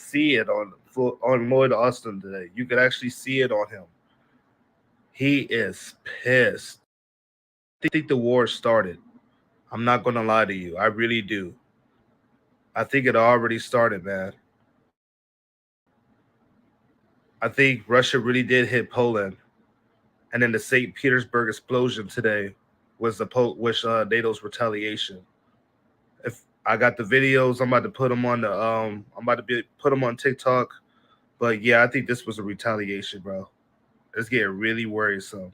see it on Lloyd Austin today. You could actually see it on him. He is pissed. I think the war started. I'm not gonna lie to you. I really do. I think it already started, man. I think Russia really did hit Poland, and then the St. Petersburg explosion today was NATO's retaliation. If I got the videos, I'm about to put them on put them on TikTok. But yeah, I think this was a retaliation, bro. It's getting really worrisome.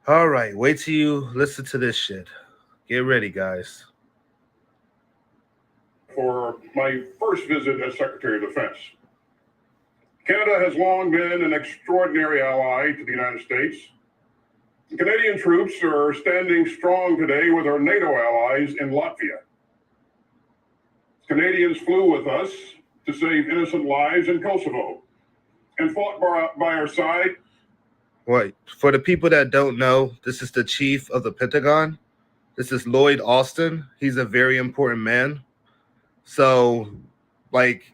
All right, wait till you listen to this shit. Get ready, guys. For my first visit as Secretary of Defense. Canada has long been an extraordinary ally to the United States. Canadian troops are standing strong today with our NATO allies in Latvia. Canadians flew with us to save innocent lives in Kosovo and fought by our side. Wait, for the people that don't know, this is the chief of the Pentagon. This is Lloyd Austin. He's a very important man. So, like,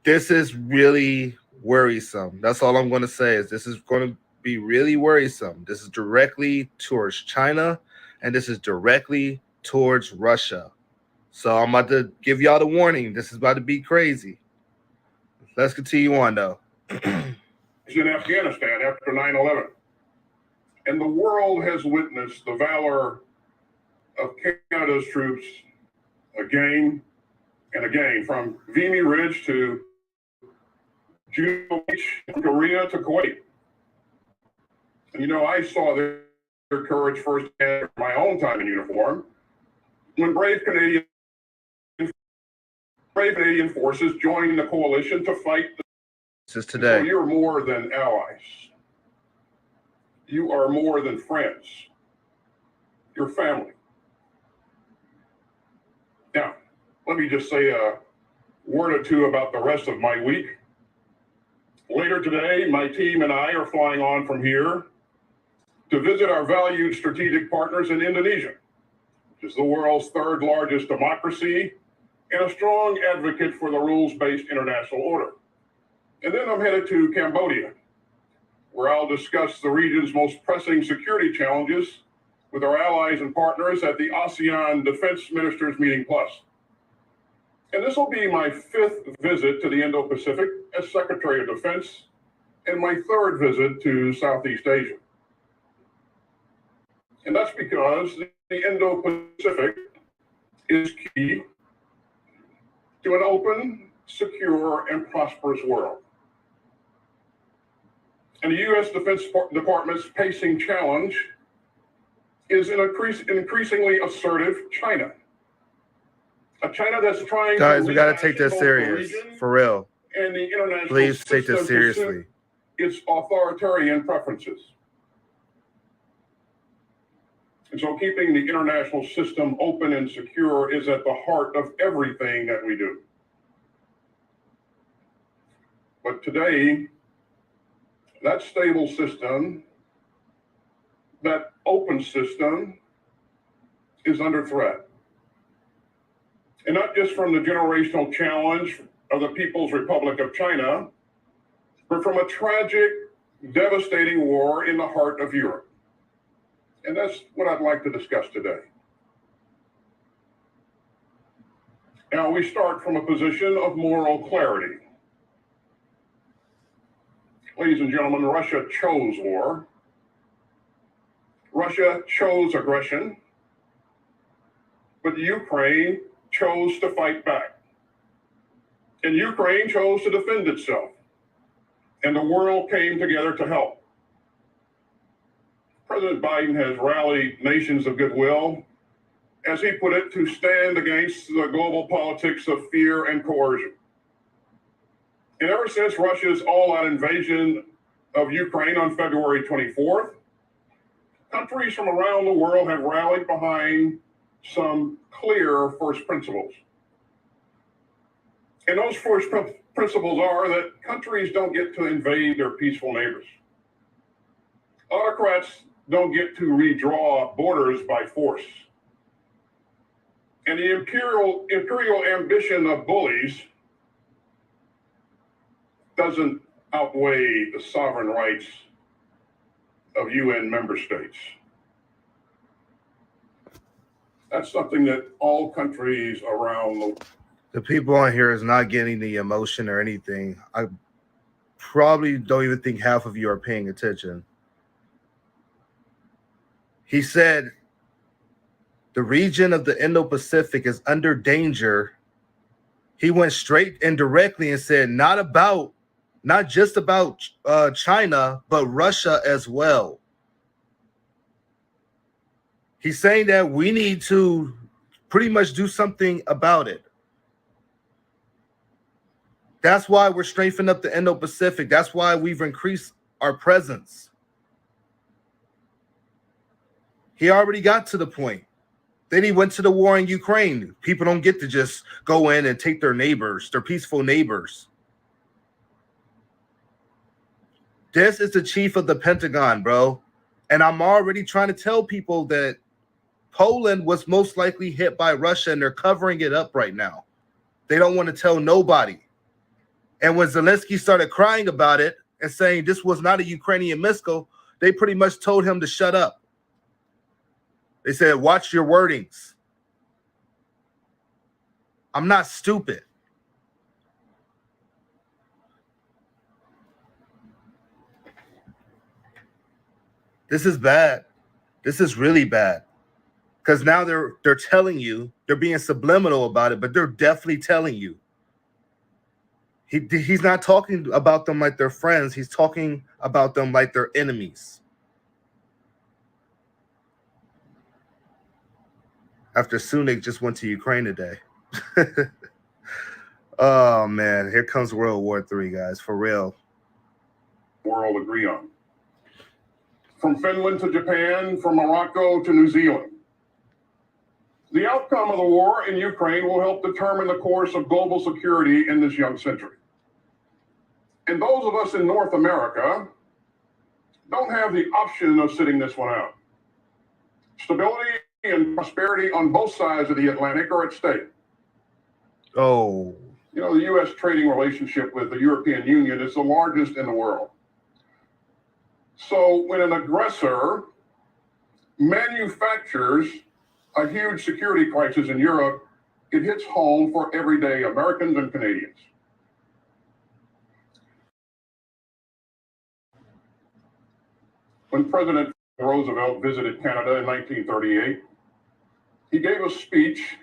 this is really worrisome. That's all I'm going to say is this is going to be really worrisome. This is directly towards China, and this is directly towards Russia. So I'm about to give y'all the warning. This is about to be crazy. Let's continue on, though. In Afghanistan after 9/11. And the world has witnessed the valor of Canada's troops again and again, from Vimy Ridge to Juno Beach, from Korea to Kuwait. And you know, I saw their courage firsthand in my own time in uniform when brave Canadian forces joined the coalition to fight. This is today. So you're more than allies. You are more than friends. You're family. Now, let me just say a word or two about the rest of my week. Later today, my team and I are flying on from here to visit our valued strategic partners in Indonesia, which is the world's third largest democracy and a strong advocate for the rules-based international order. And then I'm headed to Cambodia, where I'll discuss the region's most pressing security challenges with our allies and partners at the ASEAN Defense Ministers Meeting Plus. And this will be my 5th visit to the Indo-Pacific as Secretary of Defense and my 3rd visit to Southeast Asia. And that's because the Indo-Pacific is key to an open, secure, and prosperous world. And the U.S. Defense Department's pacing challenge is an increasingly assertive China. A China that's trying Guys, to we got to take this serious, for real. And the international Please take this system seriously. Its authoritarian preferences. And so keeping the international system open and secure is at the heart of everything that we do. But today, that stable system, that open system, is under threat. And not just from the generational challenge of the People's Republic of China, but from a tragic, devastating war in the heart of Europe. And that's what I'd like to discuss today. Now, we start from a position of moral clarity. Ladies and gentlemen, Russia chose war. Russia chose aggression. But Ukraine chose to fight back. And Ukraine chose to defend itself. And the world came together to help. President Biden has rallied nations of goodwill, as he put it, to stand against the global politics of fear and coercion. And ever since Russia's all-out invasion of Ukraine on February 24th, countries from around the world have rallied behind some clear first principles. And those first principles are that countries don't get to invade their peaceful neighbors. Autocrats don't get to redraw borders by force. And the imperial ambition of bullies doesn't outweigh the sovereign rights of UN member states. That's something that all countries around the people on here is not getting the emotion or anything. I probably don't even think half of you are paying attention. He said the region of the Indo-Pacific is under danger. He went straight and directly and said not just about China, but Russia as well. He's saying that we need to pretty much do something about it. That's why we're strengthening up the Indo-Pacific. That's why we've increased our presence. He already got to the point. Then he went to the war in Ukraine. People don't get to just go in and take their neighbors, their peaceful neighbors. This is the chief of the Pentagon, bro. And I'm already trying to tell people that Poland was most likely hit by Russia, and they're covering it up right now. They don't want to tell nobody. And when Zelensky started crying about it and saying this was not a Ukrainian missile, they pretty much told him to shut up. They said, watch your wordings. I'm not stupid. This is bad. This is really bad. Because now they're telling you, they're being subliminal about it, but they're definitely telling you. He's not talking about them like they're friends. He's talking about them like they're enemies. After Sunak just went to Ukraine today. Oh, man. Here comes World War III, guys. For real. World agree on. From Finland to Japan, from Morocco to New Zealand. The outcome of the war in Ukraine will help determine the course of global security in this young century. And those of us in North America don't have the option of sitting this one out. Stability and prosperity on both sides of the Atlantic are at stake. Oh. You know, the U.S. trading relationship with the European Union is the largest in the world. So when an aggressor manufactures a huge security crisis in Europe, it hits home for everyday Americans and Canadians. When President Roosevelt visited Canada in 1938, he gave a speech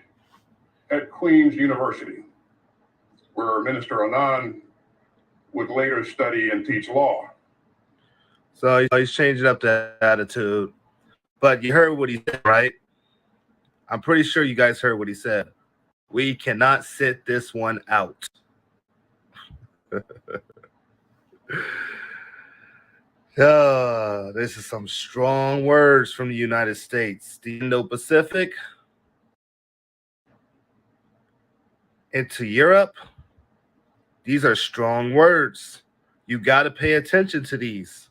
at Queen's University, where Minister Anand would later study and teach law. So he's changing up the attitude. But you heard what he said, right? I'm pretty sure you guys heard what he said. We cannot sit this one out. This is some strong words from the United States. The Indo-Pacific into Europe. These are strong words. You got to pay attention to these.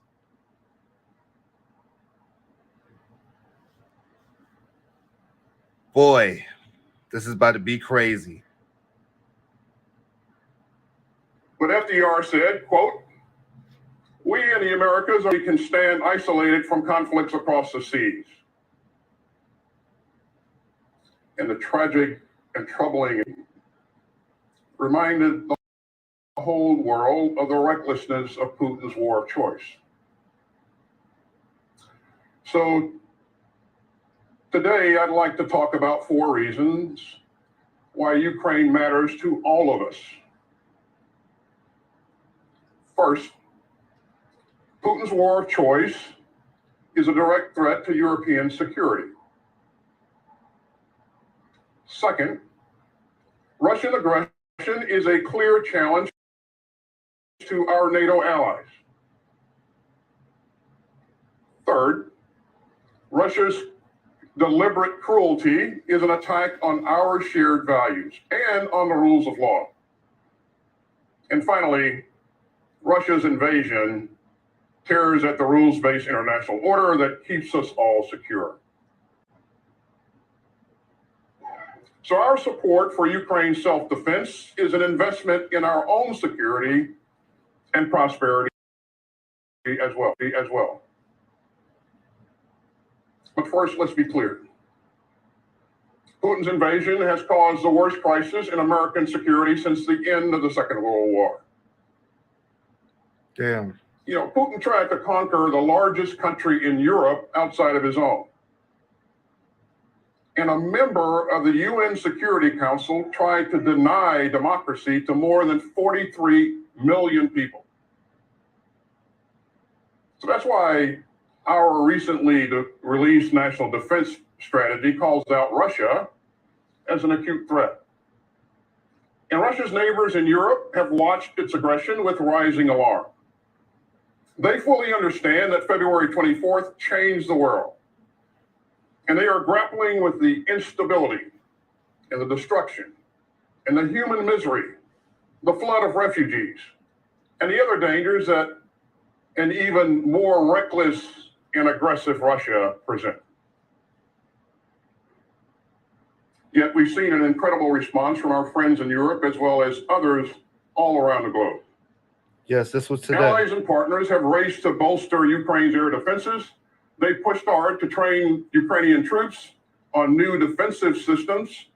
Boy, this is about to be crazy. But FDR said, quote, "We in the Americas can stand isolated from conflicts across the seas." And the tragic and troubling reminded the whole world of the recklessness of Putin's war of choice. So today, I'd like to talk about 4 reasons why Ukraine matters to all of us. First, Putin's war of choice is a direct threat to European security. Second, Russian aggression is a clear challenge to our NATO allies. Third, Russia's deliberate cruelty is an attack on our shared values and on the rules of law. And finally, Russia's invasion tears at the rules-based international order that keeps us all secure. So our support for Ukraine's self-defense is an investment in our own security and prosperity as well. But first, let's be clear. Putin's invasion has caused the worst crisis in American security since the end of the Second World War. Damn. You know, Putin tried to conquer the largest country in Europe outside of his own. And a member of the UN Security Council tried to deny democracy to more than 43 million people. So that's why our recently released national defense strategy calls out Russia as an acute threat. And Russia's neighbors in Europe have watched its aggression with rising alarm. They fully understand that February 24th changed the world. And they are grappling with the instability and the destruction and the human misery, the flood of refugees, and the other dangers that an even more reckless and aggressive Russia present. Yet we've seen an incredible response from our friends in Europe as well as others all around the globe. Yes, this was today. Allies and partners have raced to bolster Ukraine's air defenses. They pushed hard to train Ukrainian troops on new defensive systems.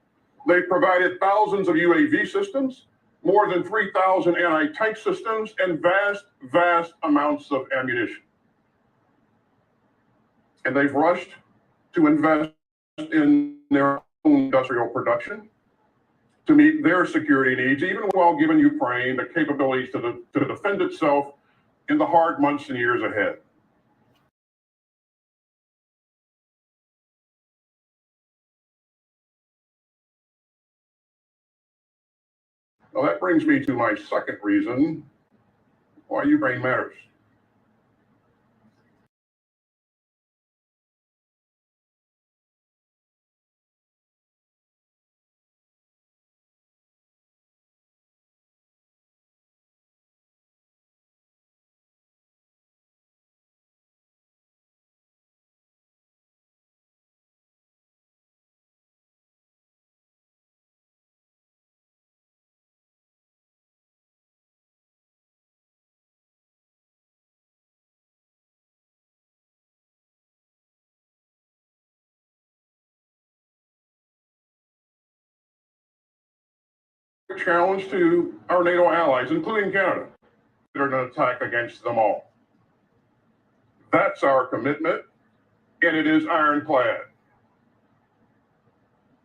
They provided thousands of UAV systems, more than 3,000 anti-tank systems, and vast amounts of ammunition. And they've rushed to invest in their own industrial production to meet their security needs, even while giving Ukraine the capabilities to defend itself in the hard months and years ahead. Well, that brings me to my second reason why Ukraine matters. Challenge to our NATO allies, including Canada, that are an attack against them all. That's our commitment, and it is ironclad.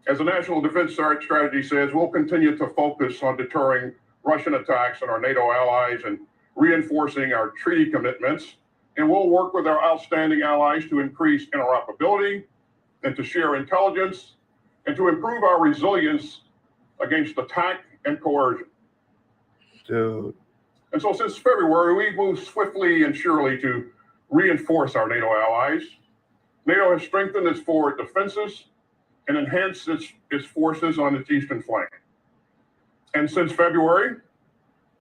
As the National Defense Strategy says, we'll continue to focus on deterring Russian attacks on our NATO allies and reinforcing our treaty commitments. And we'll work with our outstanding allies to increase interoperability and to share intelligence and to improve our resilience against attack and coercion. Dude. And so since February, we've moved swiftly and surely to reinforce our NATO allies. NATO has strengthened its forward defenses and enhanced its forces on its eastern flank. And since February,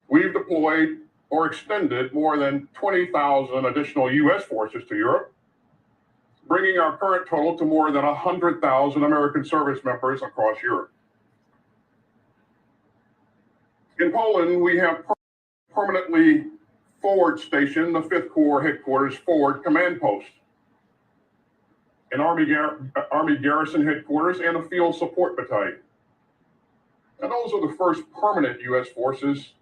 we've deployed or extended more than 20,000 additional U.S. forces to Europe, bringing our current total to more than 100,000 American service members across Europe. In Poland, we have permanently forward stationed the 5th Corps Headquarters Forward Command Post, an Army Garrison Headquarters, and a Field Support Battalion. And those are the first permanent U.S. forces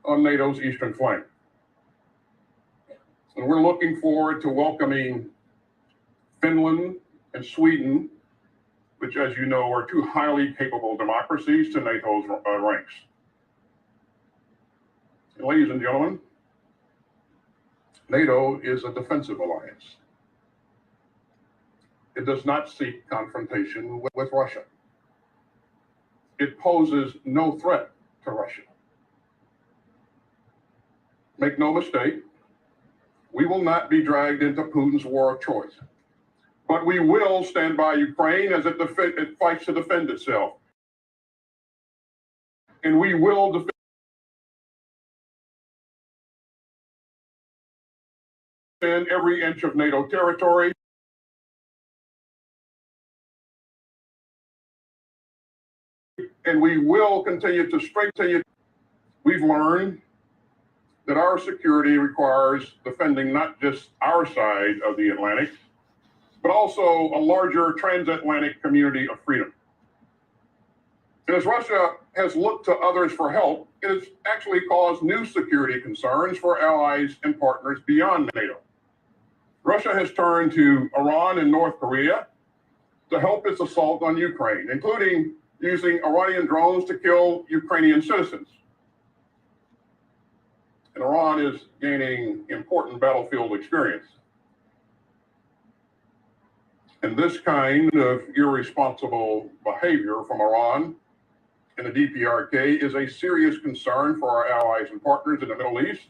on NATO's eastern flank. And we're looking forward to welcoming Finland and Sweden, which, as you know, are two highly capable democracies, to NATO's ranks. And ladies and gentlemen, NATO is a defensive alliance. It does not seek confrontation with Russia. It poses no threat to Russia. Make no mistake, we will not be dragged into Putin's war of choice. But we will stand by Ukraine as it fights to defend itself. And we will defend every inch of NATO territory and we will continue to strengthen. We've learned that our security requires defending not just our side of the Atlantic, but also a larger transatlantic community of freedom. And as Russia has looked to others for help, it has actually caused new security concerns for allies and partners beyond NATO. Russia has turned to Iran and North Korea to help its assault on Ukraine, including using Iranian drones to kill Ukrainian citizens. And Iran is gaining important battlefield experience. And this kind of irresponsible behavior from Iran and the DPRK is a serious concern for our allies and partners in the Middle East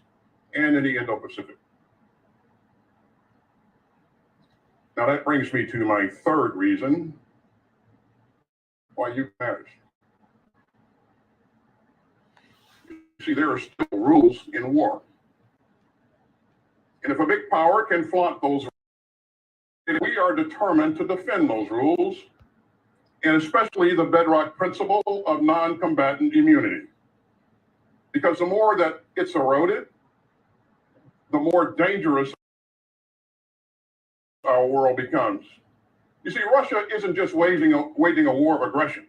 and in the Indo-Pacific. Now that brings me to my third reason why Ukraine matters. See, there are still rules in war. And if a big power can flaunt those rules, we are determined to defend those rules, and especially the bedrock principle of non-combatant immunity. Because the more that it's eroded, the more dangerous our world becomes. You see, Russia isn't just waging a war of aggression.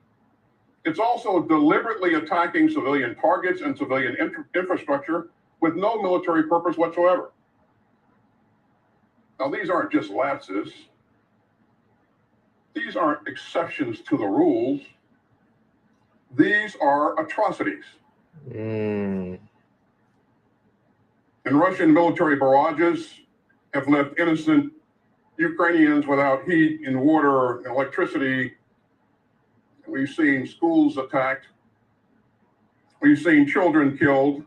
It's also deliberately attacking civilian targets and civilian infrastructure with no military purpose whatsoever. Now, these aren't just lapses. These aren't exceptions to the rules. These are atrocities. And Russian military barrages have left innocent Ukrainians without heat and water and electricity. We've seen schools attacked. We've seen children killed,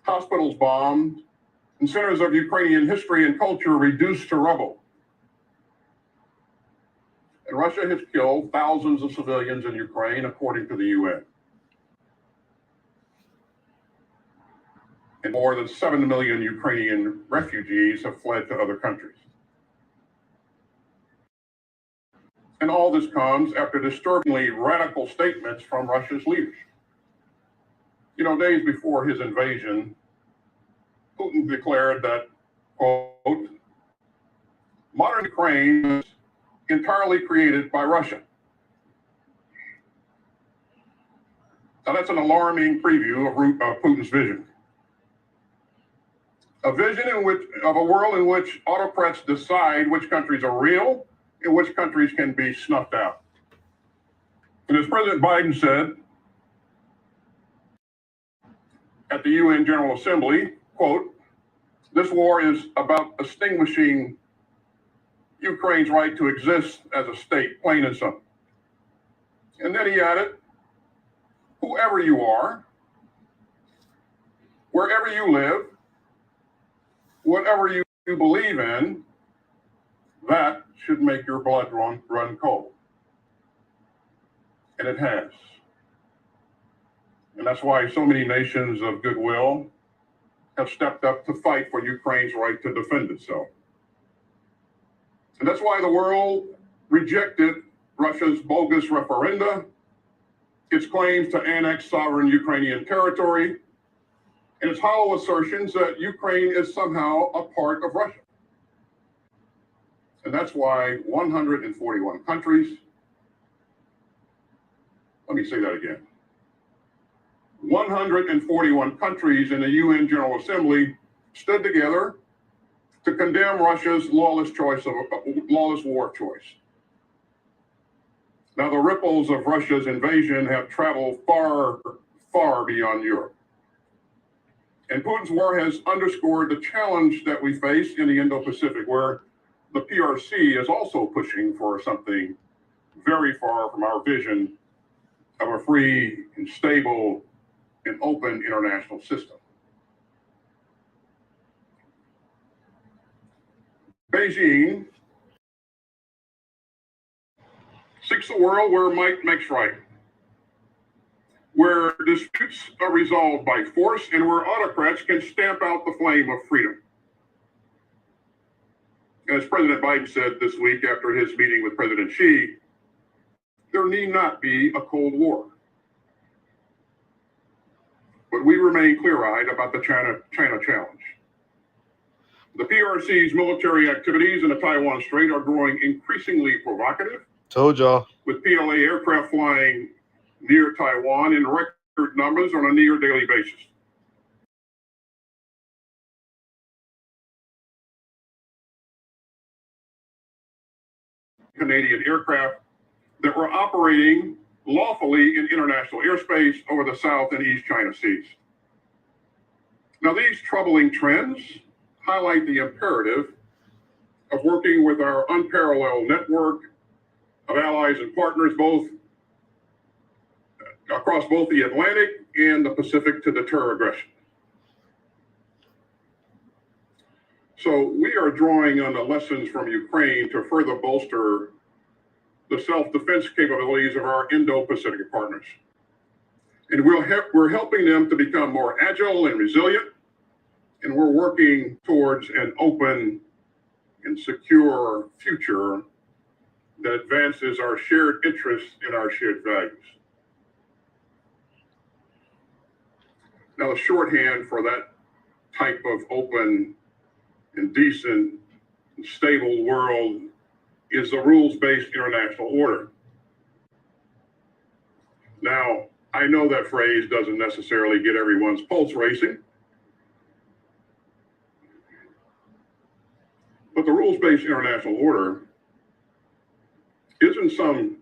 hospitals bombed, and centers of Ukrainian history and culture reduced to rubble. And Russia has killed thousands of civilians in Ukraine, according to the UN. And more than 7 million Ukrainian refugees have fled to other countries. And all this comes after disturbingly radical statements from Russia's leaders. You know, days before his invasion, Putin declared that, quote, modern Ukraine is entirely created by Russia. Now that's an alarming preview of Putin's vision. A vision of a world in which autocrats decide which countries are real and which countries can be snuffed out. And as President Biden said at the UN General Assembly, quote, this war is about extinguishing Ukraine's right to exist as a state, plain and simple. And then he added, whoever you are, wherever you live, whatever you believe in, that should make your blood run cold. And it has. And that's why so many nations of goodwill have stepped up to fight for Ukraine's right to defend itself. And that's why the world rejected Russia's bogus referenda, its claims to annex sovereign Ukrainian territory, and its hollow assertions that Ukraine is somehow a part of Russia. And that's why 141 countries, let me say that again, 141 countries in the UN General Assembly stood together to condemn Russia's lawless war of choice. Now, the ripples of Russia's invasion have traveled far, far beyond Europe. And Putin's war has underscored the challenge that we face in the Indo-Pacific, where the PRC is also pushing for something very far from our vision of a free and stable and open international system. Beijing seeks a world where might makes right, where disputes are resolved by force and where autocrats can stamp out the flame of freedom. As President Biden said this week after his meeting with President Xi, there need not be a Cold War. but we remain clear-eyed about the China challenge. The PRC's military activities in the Taiwan Strait are growing increasingly provocative. Told y'all. With PLA aircraft flying near Taiwan in record numbers on a near daily basis. Canadian aircraft that were operating lawfully in international airspace over the South and East China Seas. Now, these troubling trends highlight the imperative of working with our unparalleled network of allies and partners across both the Atlantic and the Pacific to deter aggression. So we are drawing on the lessons from Ukraine to further bolster the self-defense capabilities of our Indo-Pacific partners. And we're helping them to become more agile and resilient, and we're working towards an open and secure future that advances our shared interests and our shared values. Now, the shorthand for that type of open and decent and stable world is the rules-based international order. Now, I know that phrase doesn't necessarily get everyone's pulse racing, but the rules-based international order isn't some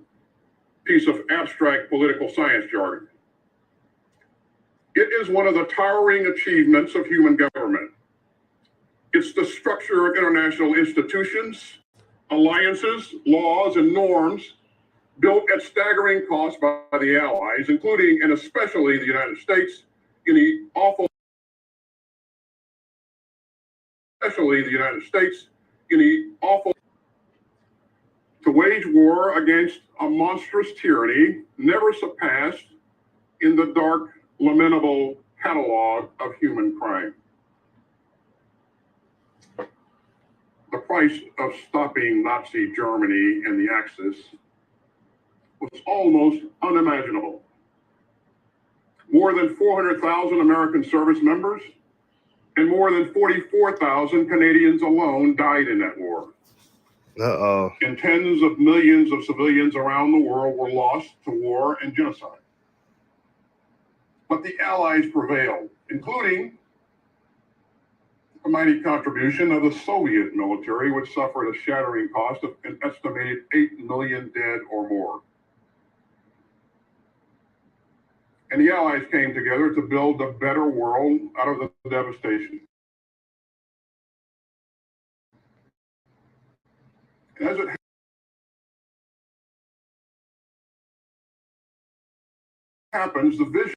piece of abstract political science jargon. It is one of the towering achievements of human government. It's the structure of international institutions, alliances, laws, and norms built at staggering cost by the Allies, including and especially the United States, in the awful to wage war against a monstrous tyranny never surpassed in the dark, lamentable catalog of human crime. The price of stopping Nazi Germany and the Axis was almost unimaginable. More than 400,000 American service members and more than 44,000 Canadians alone died in that war. Uh-oh. And tens of millions of civilians around the world were lost to war and genocide. But the Allies prevailed, including a mighty contribution of the Soviet military, which suffered a shattering cost of an estimated 8 million dead or more. And the Allies came together to build a better world out of the devastation. And as it happens, the vision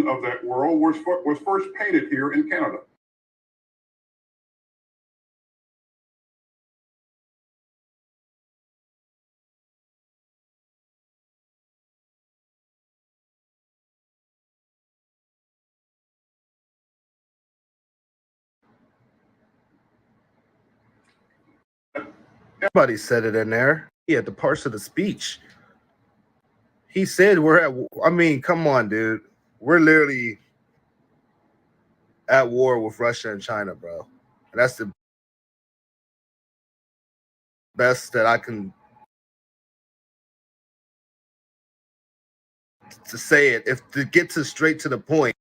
of that world was first painted here in Canada. Everybody said it in there. Yeah, the parts of the speech. He said we're at war. I mean, come on, dude. We're literally at war with Russia and China, bro. And that's the best that I can to say it. If to get to straight to the point.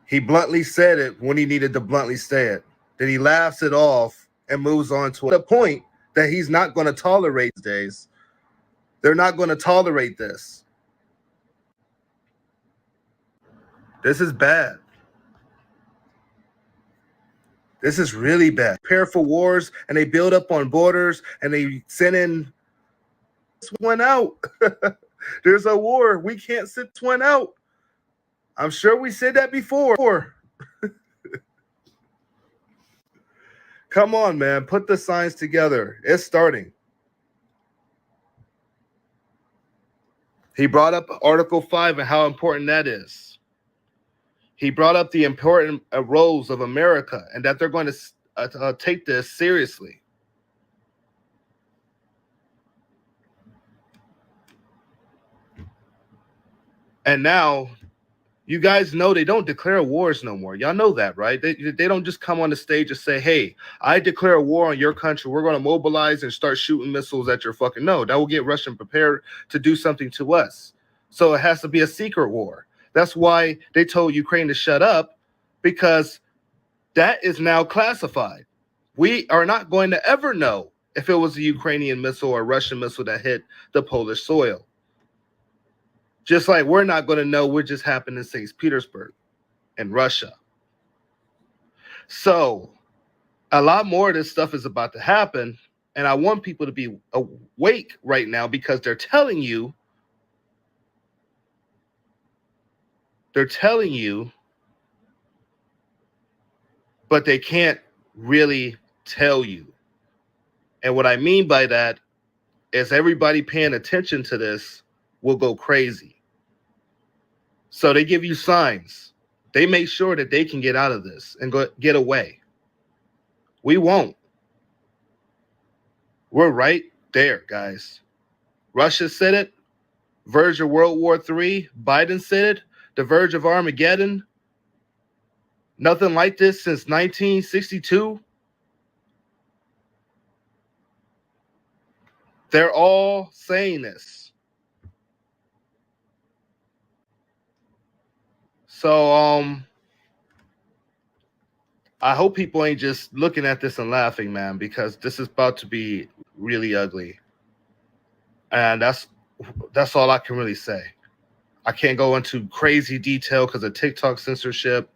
He bluntly said it when he needed to bluntly say it. Then he laughs it off and moves on to the point that he's not going to tolerate these days. They're not going to tolerate this. This is bad. This is really bad. Prepare for wars, and they build up on borders, and they send in. This went out. There's a war. We can't sit this one out. I'm sure we said that before. Come on, man. Put the signs together. It's starting. He brought up Article 5 and how important that is. He brought up the important roles of America and that they're going to take this seriously. And now, you guys know they don't declare wars no more. Y'all know that, right? They don't just come on the stage and say, hey, I declare a war on your country. We're going to mobilize and start shooting missiles at your fucking... No, that will get Russia prepared to do something to us. So it has to be a secret war. That's why they told Ukraine to shut up, because that is now classified. We are not going to ever know if it was a Ukrainian missile or a Russian missile that hit the Polish soil. Just like we're not going to know what just happened in St. Petersburg in Russia. So a lot more of this stuff is about to happen. And I want people to be awake right now, because they're telling you, but they can't really tell you. And what I mean by that is everybody paying attention to this will go crazy. So they give you signs. They make sure that they can get out of this and get away. We won't. We're right there, guys. Russia said it. Verge of World War III. Biden said it. The verge of Armageddon. Nothing like this since 1962. They're all saying this. So I hope people ain't just looking at this and laughing, man, because this is about to be really ugly. And that's all I can really say. I can't go into crazy detail because of TikTok censorship.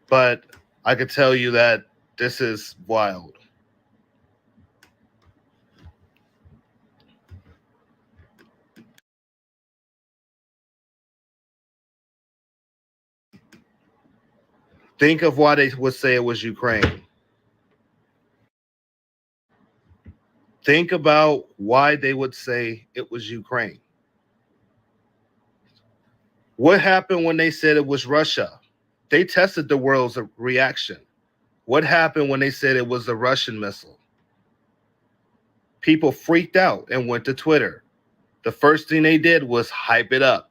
But I could tell you that this is wild. Think of why they would say it was Ukraine. Think about why they would say it was Ukraine. What happened when they said it was Russia? They tested the world's reaction. What happened when they said it was a Russian missile? People freaked out and went to Twitter. The first thing they did was hype it up.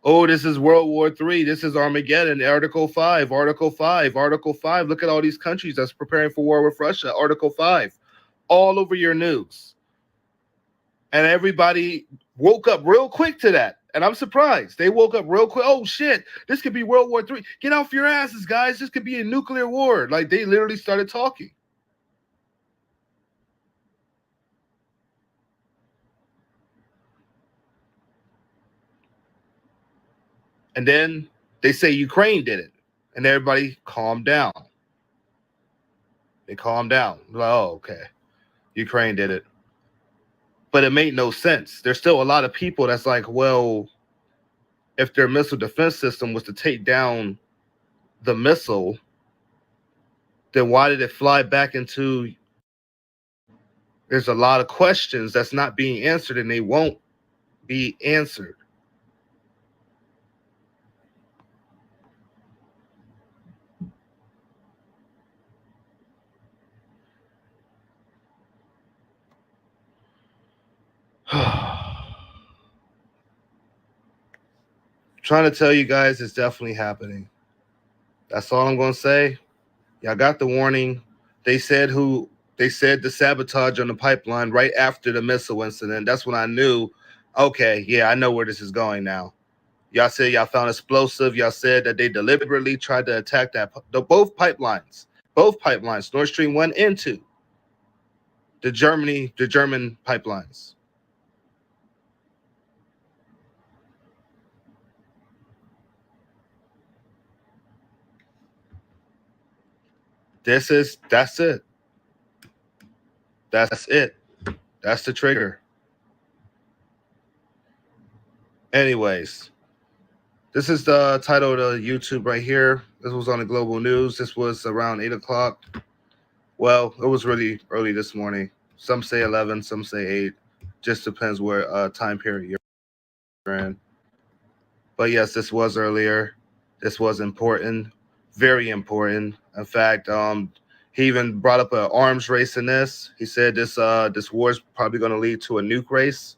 Oh, this is World War III. This is Armageddon. Article 5, Article 5, Article 5. Look at all these countries that's preparing for war with Russia. Article 5. All over your news. And everybody woke up real quick to that. And I'm surprised. They woke up real quick. Oh, shit. This could be World War III. Get off your asses, guys. This could be a nuclear war. Like, they literally started talking. And then they say Ukraine did it. And everybody calmed down. They calmed down. Like, oh, okay. Ukraine did it. But it made no sense. There's still a lot of people that's like, well, if their missile defense system was to take down the missile, then why did it fly back into... There's a lot of questions that's not being answered, and they won't be answered. Trying to tell you guys, it's definitely happening. That's all I'm going to say. Y'all got the warning. They said the sabotage on the pipeline right after the missile incident. That's when I knew, okay, yeah, I know where this is going now. Y'all said y'all found explosive. Y'all said that they deliberately tried to attack both pipelines, Nord Stream 1 and 2, the German pipelines. That's it. That's it. That's the trigger. Anyways, this is the title of the YouTube right here. This was on the global news. This was around 8 o'clock. Well, it was really early this morning. Some say 11, some say 8. Just depends where time period you're in. But yes, this was earlier. This was important, very important. In fact, he even brought up an arms race in this. He said this war is probably going to lead to a nuke race,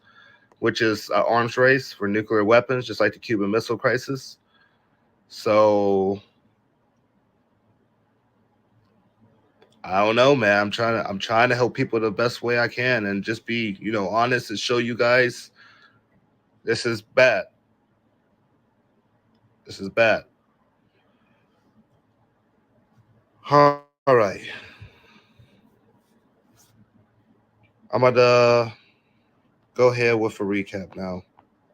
which is an arms race for nuclear weapons, just like the Cuban Missile Crisis. So I don't know, man. I'm trying to help people the best way I can and just be, honest and show you guys this is bad. This is bad. All right. I'm gonna go ahead with a recap now.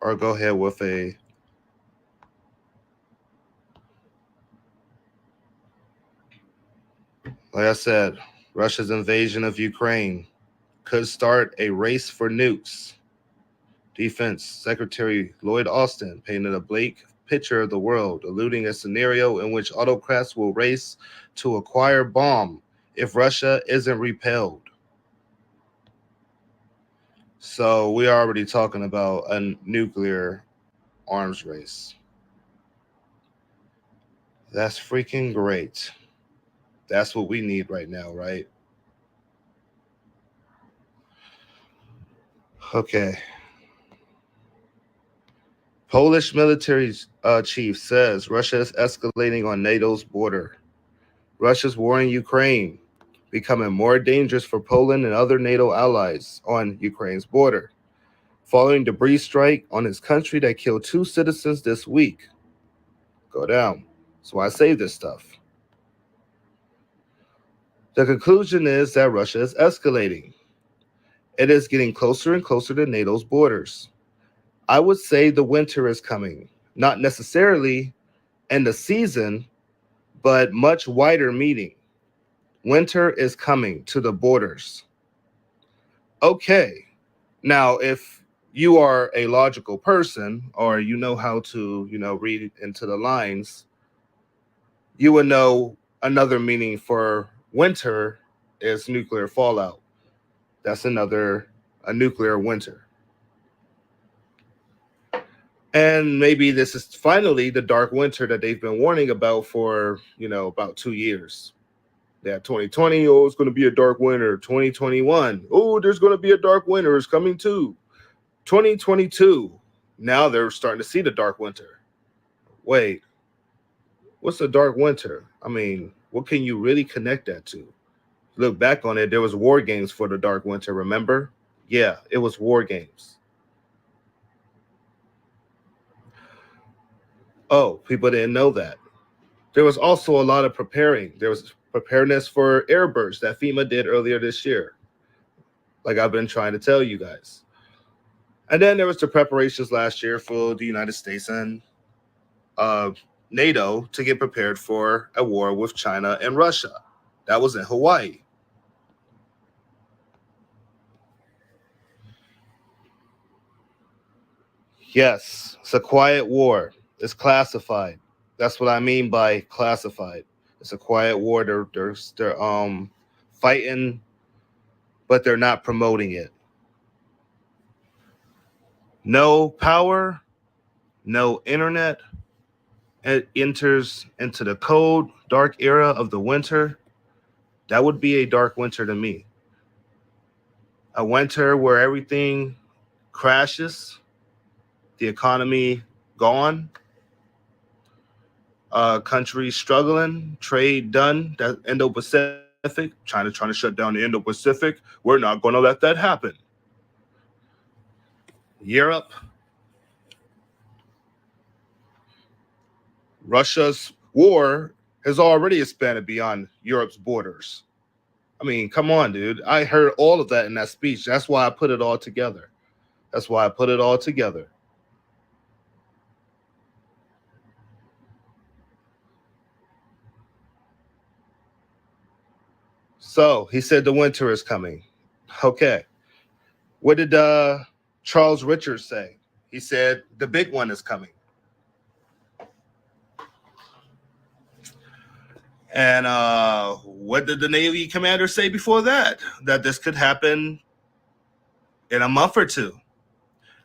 Or go ahead with like I said, Russia's invasion of Ukraine could start a race for nukes. Defense Secretary Lloyd Austin painted a bleak picture of the world, alluding a scenario in which autocrats will race to acquire bomb if Russia isn't repelled. So we are already talking about a nuclear arms race. That's freaking great. That's what we need right now, right? Okay. Polish military chief says Russia is escalating on NATO's border. Russia's war in Ukraine becoming more dangerous for Poland and other NATO allies on Ukraine's border, following debris strike on his country that killed 2 citizens this week. Go down. That's why I say this stuff. The conclusion is that Russia is escalating. It is getting closer and closer to NATO's borders. I would say the winter is coming, not necessarily in the season, but much wider meaning. Winter is coming to the borders. Okay. Now, if you are a logical person or you know how to, read into the lines, you would know another meaning for winter is nuclear fallout. That's a nuclear winter. And maybe this is finally the dark winter that they've been warning about for, about 2 years. That 2020, oh, it's going to be a dark winter. 2021, oh, there's going to be a dark winter. It's coming too. 2022, now they're starting to see the dark winter. Wait, what's a dark winter? I mean, what can you really connect that to? Look back on it, there was war games for the dark winter, remember? Yeah, it was war games. Oh, people didn't know that. There was also a lot of preparing. There was preparedness for airbursts that FEMA did earlier this year, like I've been trying to tell you guys. And then there was the preparations last year for the United States and NATO to get prepared for a war with China and Russia. That was in Hawaii. Yes, it's a quiet war. It's classified. That's what I mean by classified. It's a quiet war. They're fighting, but they're not promoting it. No power, no internet. It enters into the cold, dark era of the winter. That would be a dark winter to me. A winter where everything crashes, the economy gone, countries struggling, trade done, that Indo-Pacific, China trying to shut down the Indo-Pacific. We're not going to let that happen. Europe, Russia's war has already expanded beyond Europe's borders. I mean, come on, dude. I heard all of that in that speech. That's why I put it all together. That's why I put it all together. So he said the winter is coming. Okay. What did Charles Richards say? He said the big one is coming. And what did the Navy commander say before that? That this could happen in a month or two.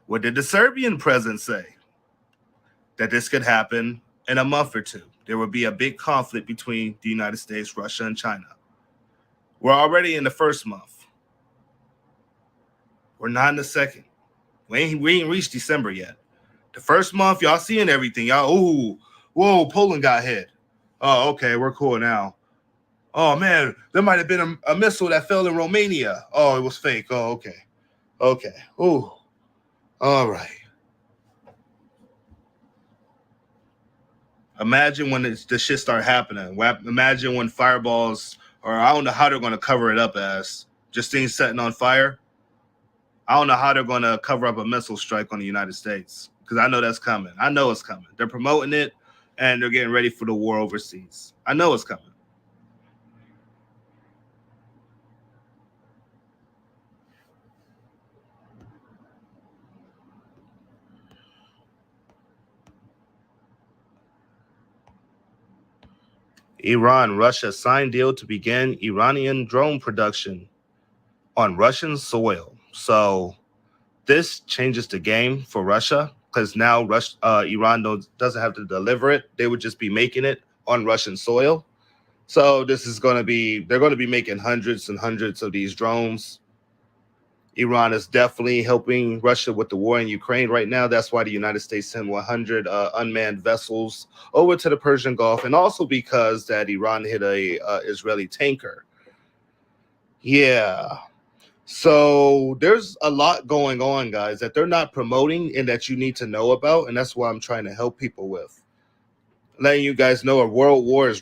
What did the Serbian president say? That this could happen in a month or two. There will be a big conflict between the United States, Russia, and China. We're already in the first month. We're not in the second. We ain't reached December yet. The first month, y'all seeing everything. Y'all, ooh, whoa, Poland got hit. Oh, okay, we're cool now. Oh, man, there might have been a missile that fell in Romania. Oh, it was fake. Oh, okay. Okay. Ooh. All right. Imagine when the shit start happening. Imagine when fireballs, or I don't know how they're going to cover it up as, just things setting on fire. I don't know how they're going to cover up a missile strike on the United States, because I know that's coming. I know it's coming. They're promoting it, and they're getting ready for the war overseas. I know it's coming. Iran, Russia signed deal to begin Iranian drone production on Russian soil. So this changes the game for Russia, because now Iran doesn't have to deliver it. They would just be making it on Russian soil. So this is going to be, they're going to be making hundreds and hundreds of these drones. Iran is definitely helping Russia with the war in Ukraine right now. That's why the United States sent 100 unmanned vessels over to the Persian Gulf, and also because that Iran hit a Israeli tanker. Yeah. So there's a lot going on, guys, that they're not promoting and that you need to know about, and that's why I'm trying to help people with. Letting you guys know a world war is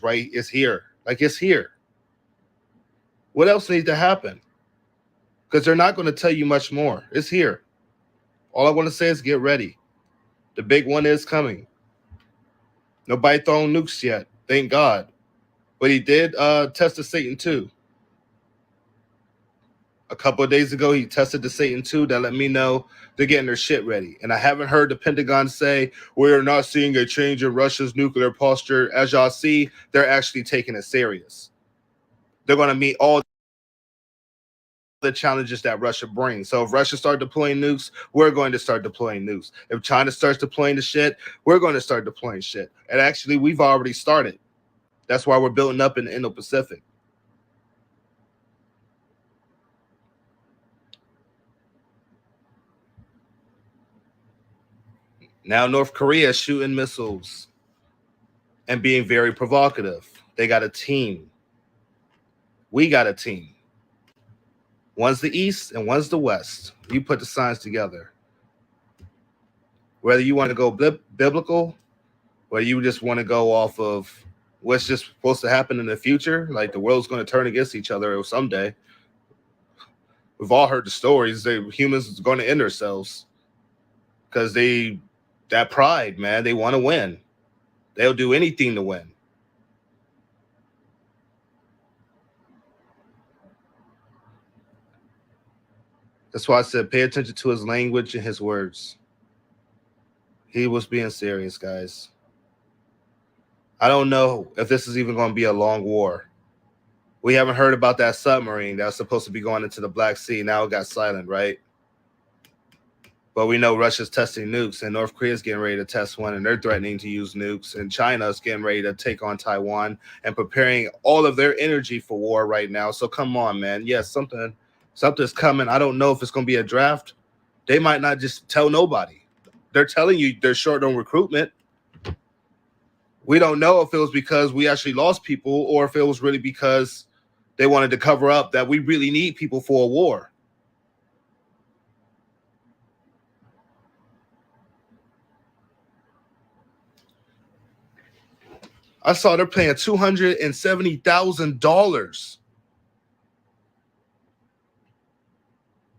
here. Like, it's here. What else needs to happen? Because they're not going to tell you much more. It's here. All I want to say is get ready. The big one is coming. Nobody throwing nukes yet, thank God. But he did test the Satan 2. A couple of days ago, he tested the Satan 2. That let me know they're getting their shit ready. And I haven't heard the Pentagon say, we are not seeing a change in Russia's nuclear posture. As y'all see, they're actually taking it serious. They're going to meet all the challenges that Russia brings. So if Russia starts deploying nukes, we're going to start deploying nukes. If China starts deploying the shit, we're going to start deploying shit. And actually, we've already started. That's why we're building up in the Indo-Pacific. Now North Korea is shooting missiles and being very provocative. They got a team. We got a team. One's the East and one's the West. You put the signs together. Whether you want to go biblical, or you just want to go off of what's just supposed to happen in the future, like the world's going to turn against each other someday. We've all heard the stories. Humans are going to end themselves because that pride, man, they want to win. They'll do anything to win. That's why I said pay attention to his language and his words. He was being serious, guys. I don't know if this is even going to be a long war. We haven't heard about that submarine that was supposed to be going into the Black Sea. Now it got silent, right? But we know Russia's testing nukes, and North Korea's getting ready to test one, and they're threatening to use nukes, and China's getting ready to take on Taiwan and preparing all of their energy for war right now. So come on, man. Yes, something's coming. I don't know if it's going to be a draft. They might not just tell nobody. They're telling you they're short on recruitment. We don't know if it was because we actually lost people or if it was really because they wanted to cover up that we really need people for a war. I saw they're paying $270,000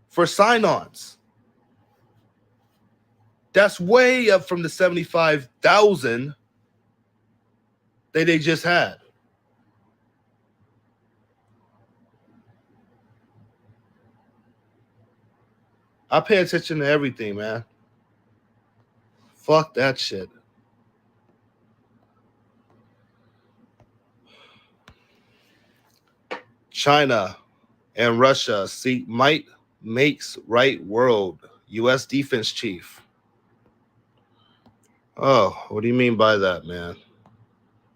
for sign-ons. That's way up from the $75,000 that they just had. – I pay attention to everything, man. Fuck that shit. China and Russia seek might makes right world. U.S. defense chief. Oh, what do you mean by that, man?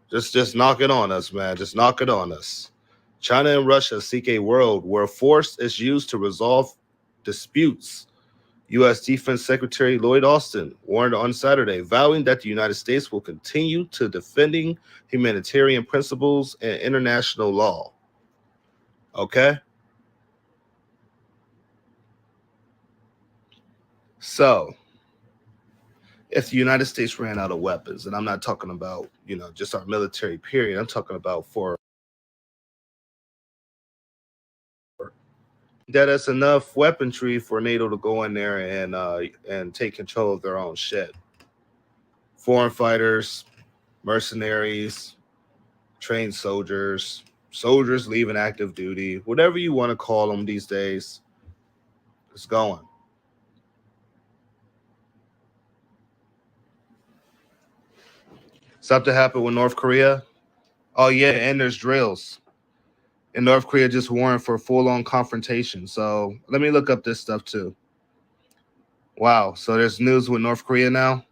Just knock it on us, man. Just knock it on us. China and Russia seek a world where force is used to resolve disputes. U.S. Defense Secretary Lloyd Austin warned on Saturday, vowing that the United States will continue to defending humanitarian principles and international law. Okay? So, if the United States ran out of weapons, and I'm not talking about, just our military period, I'm talking about for that is enough weaponry for NATO to go in there and take control of their own shit. Foreign fighters, mercenaries, trained soldiers, soldiers leaving active duty, whatever you want to call them these days, it's going. Something happened with North Korea. Oh yeah, and there's drills. And North Korea just warned for full-on confrontation. So let me look up this stuff too. Wow. So there's news with North Korea now.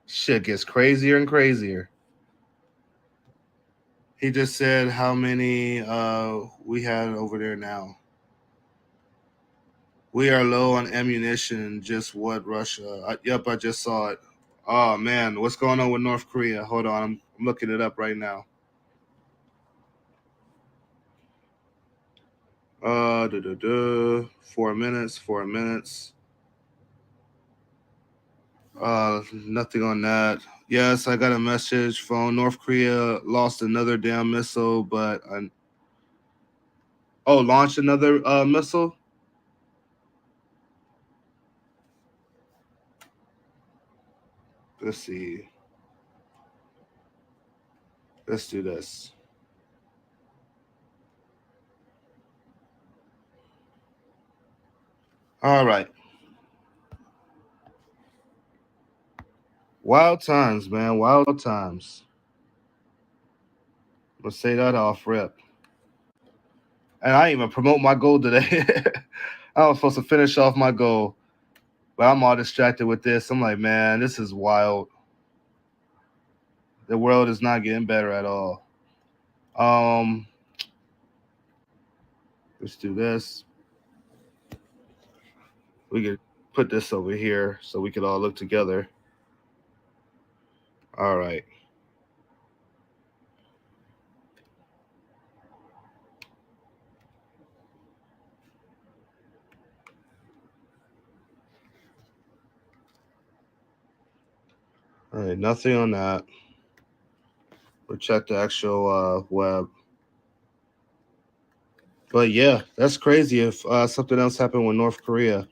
Shit gets crazier and crazier. He just said how many we had over there now. We are low on ammunition. Just what Russia? Yep, I just saw it. Oh man, what's going on with North Korea? Hold on, I'm looking it up right now. 4 minutes. 4 minutes. Nothing on that. Yes, I got a message from North Korea. Lost another damn missile, but launched another missile. Let's see. Let's do this. All right. Wild times, man. Wild times. Let's say that off rip. And I didn't even promote my goal today. I was supposed to finish off my goal, but I'm all distracted with this. I'm like, man, this is wild. The world is not getting better at all. Let's do this. We could put this over here so we could all look together. All right. All right, nothing on that. We'll check the actual web. But yeah, that's crazy if something else happened with North Korea.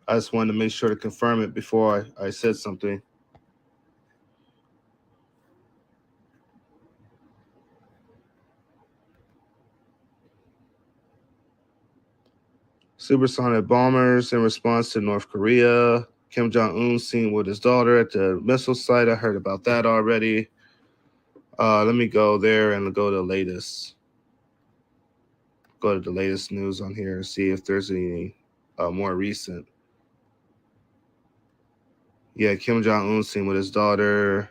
I just wanted to make sure to confirm it before I said something. Supersonic bombers in response to North Korea. Kim Jong-un seen with his daughter at the missile site. I heard about that already. Let me go there and go to the latest. Go to the latest news on here and see if there's any more recent. Yeah, Kim Jong-un seen with his daughter.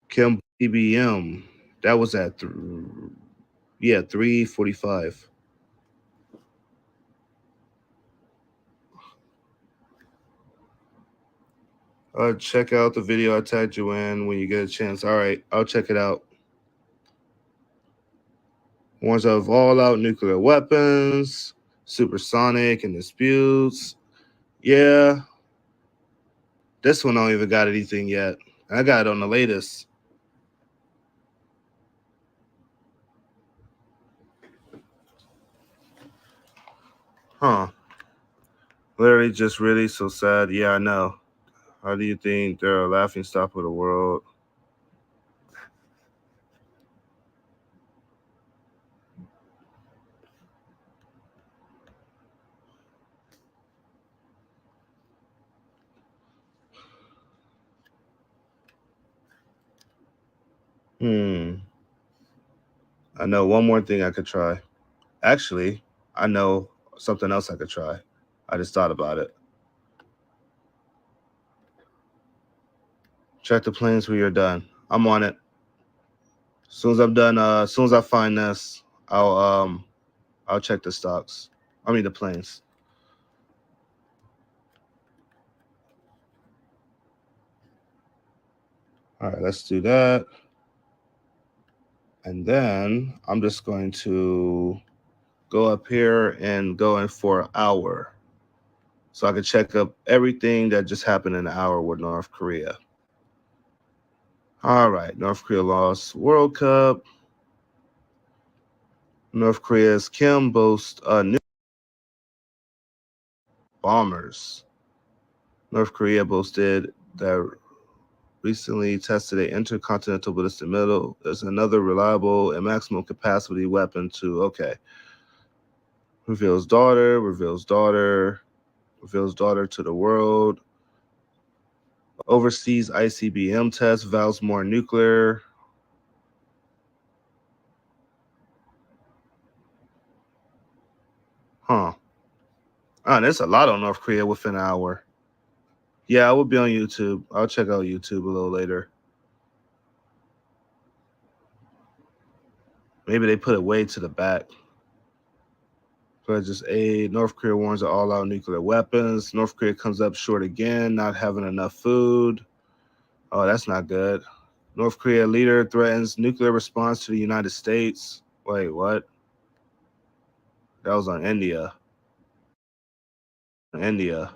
Kim BBM. That was at 3:45. Check out the video I tagged you in when you get a chance. All right, I'll check it out. Warns of all-out nuclear weapons, supersonic and disputes. Yeah, this one don't even got anything yet. I got it on the latest. Huh. Literally just really so sad. Yeah, I know. How do you think they're a laughing stock of the world? I know one more thing I could try. Actually, I know something else I could try. I just thought about it. Check the planes when you're done. I'm on it. As soon as I'm done, as soon as I find this, I'll check the stocks. I mean the planes. All right, let's do that. And then I'm just going to go up here and go in for an hour. So I can check up everything that just happened in an hour with North Korea. All right, North Korea lost World Cup. North Korea's Kim boasts new bombers. North Korea boasted that recently tested an intercontinental ballistic missile. There's another reliable and maximum capacity weapon to, okay. Reveals daughter to the world. Overseas ICBM test, vows more nuclear. Huh. Oh, there's a lot on North Korea within an hour. Yeah, I will be on YouTube. I'll check out YouTube a little later. Maybe they put it way to the back. Pledges aid. North Korea warns of all-out nuclear weapons. North Korea comes up short again, not having enough food. Oh, that's not good. North Korea leader threatens nuclear response to the United States. Wait, what? That was on India. India.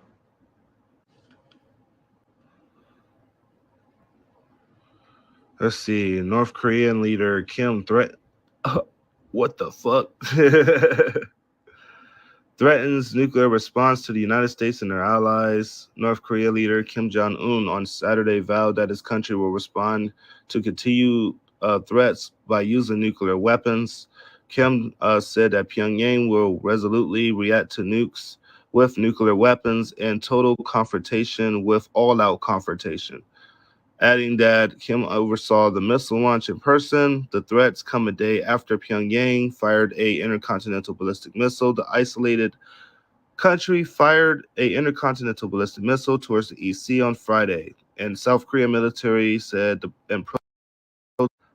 Let's see. North Korean leader Kim what the fuck? Threatens nuclear response to the United States and their allies. North Korea leader Kim Jong-un on Saturday vowed that his country will respond to continued threats by using nuclear weapons. Kim said that Pyongyang will resolutely react to nukes with nuclear weapons and total confrontation with all-out confrontation, adding that Kim oversaw the missile launch in person. The threats come a day after Pyongyang fired a intercontinental ballistic missile. The isolated country fired a intercontinental ballistic missile towards the EC on Friday, and South Korea military said the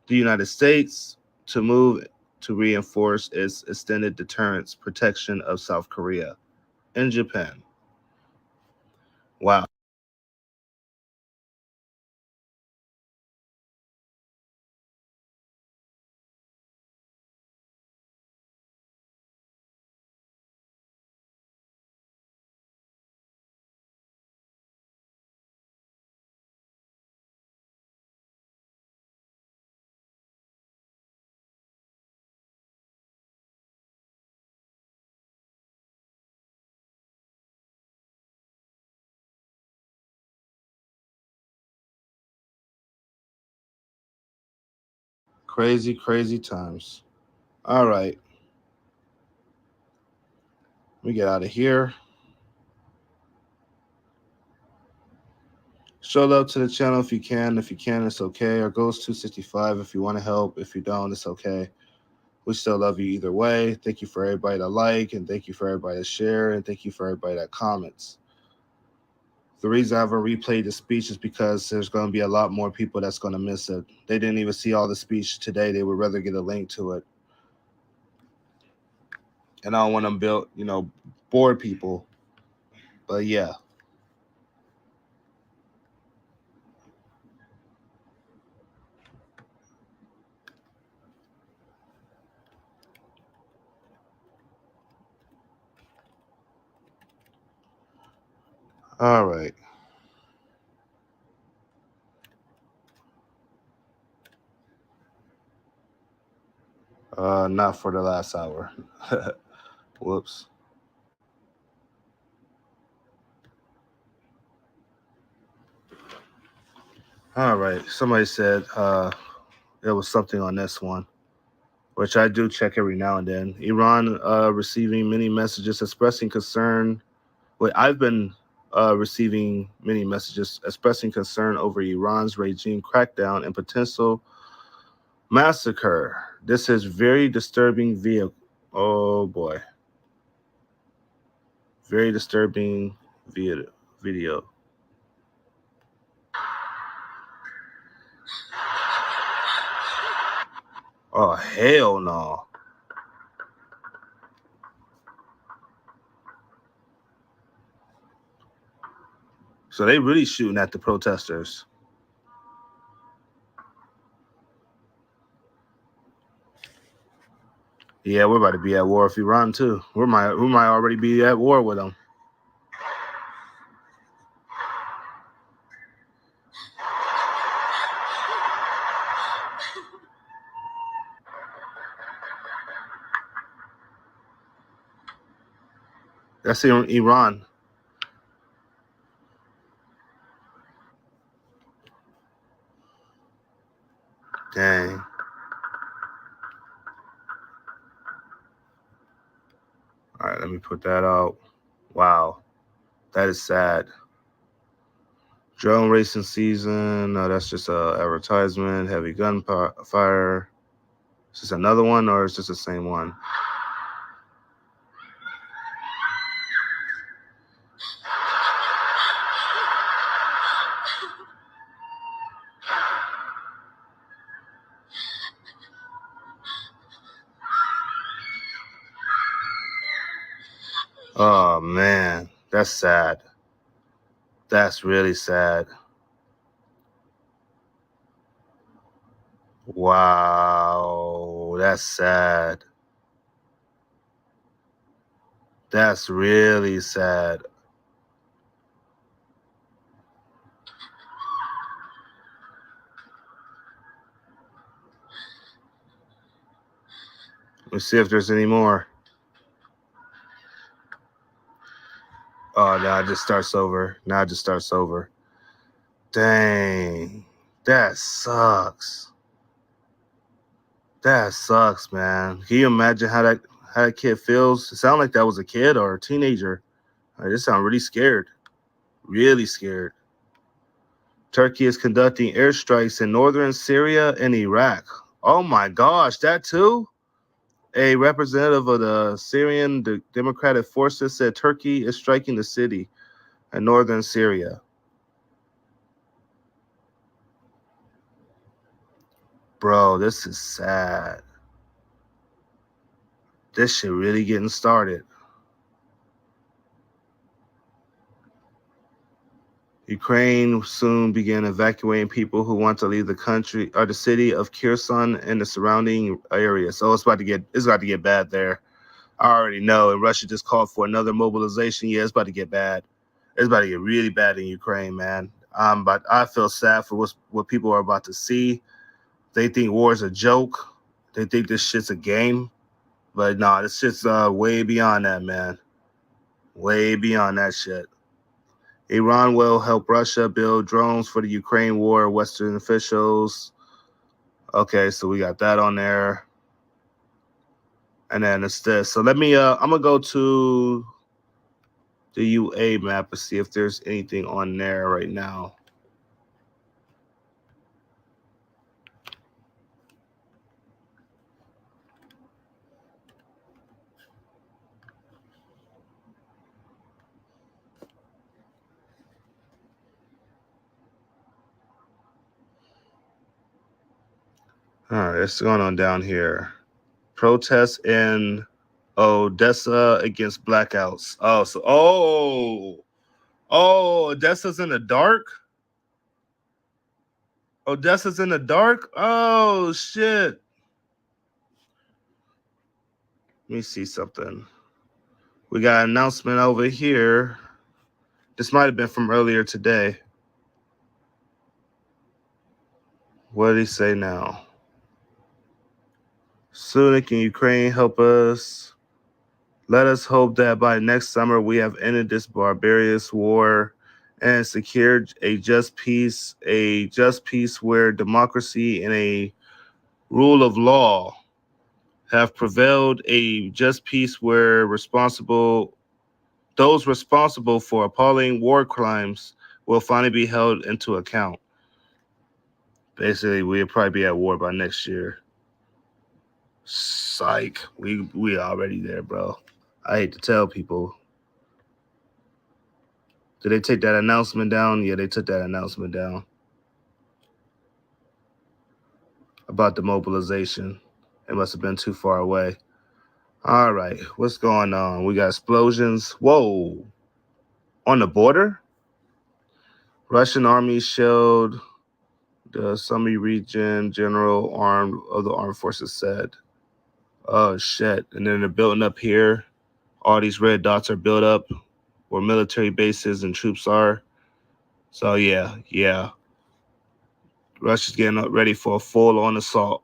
United States to move to reinforce its extended deterrence protection of South Korea and Japan. Wow. Crazy, crazy times. All right. We get out of here. Show love to the channel if you can. If you can, it's okay. Our goal is 265. If you want to help, if you don't, it's okay. We still love you either way. Thank you for everybody that like, and thank you for everybody that share, and thank you for everybody that comments. The reason I haven't replayed the speech is because there's going to be a lot more people that's going to miss it. They didn't even see all the speech today. They would rather get a link to it. And I don't want to bore people. But yeah. All right. Not for the last hour. Whoops. All right. Somebody said there was something on this one, which I do check every now and then. Iran receiving many messages expressing concern. I've been receiving many messages expressing concern over Iran's regime crackdown and potential Massacre. This is very disturbing vehicle. Oh boy. Very disturbing video. Oh hell no. So they really shooting at the protesters. Yeah, we're about to be at war with Iran too. We might already be at war with them. That's in Iran. Dang. All right, let me put that out. Wow, that is sad. Drone racing season. No, that's just a advertisement. Heavy gunfire. Is this another one or is this the same one? Oh man, that's sad. That's really sad. Wow, that's sad. That's really sad. Let's see if there's any more. Oh, now it just starts over. Dang, that sucks. That sucks, man. Can you imagine how that kid feels? It sounded like that was a kid or a teenager. I just sound really scared. Really scared. Turkey is conducting airstrikes in northern Syria and Iraq. Oh my gosh, that too? A representative of the Syrian Democratic Forces said Turkey is striking the city in northern Syria. Bro, this is sad. This shit really getting started. Ukraine soon began evacuating people who want to leave the country or the city of Kherson and the surrounding area. So it's about to get bad there. I already know. And Russia just called for another mobilization. Yeah, it's about to get bad. It's about to get really bad in Ukraine, man. But I feel sad for what people are about to see. They think war is a joke. They think this shit's a game. But no, this shit's way beyond that, man. Way beyond that shit. Iran will help Russia build drones for the Ukraine war, Western officials. Okay, so we got that on there. And then it's this. So I'm gonna go to the UA map and see if there's anything on there right now. All right, what's going on down here? Protests in Odessa against blackouts. Odessa's in the dark. Odessa's in the dark. Oh shit. Let me see something. We got an announcement over here. This might have been from earlier today. What did he say now? Soon can Ukraine help us? Let us hope that by next summer we have ended this barbarous war and secured a just peace where democracy and a rule of law have prevailed, a just peace where those responsible for appalling war crimes will finally be held into account. Basically, we'll probably be at war by next year. Psych. We already there, bro. I hate to tell people. Did they take that announcement down? Yeah, they took that announcement down about the mobilization. It must have been too far away. All right, what's going on? We got explosions. Whoa. On the border? Russian army shelled the Sumy region, general armed of the armed forces said. Oh, shit. And then they're building up here. All these red dots are built up where military bases and troops are. So, yeah. Russia's getting ready for a full-on assault.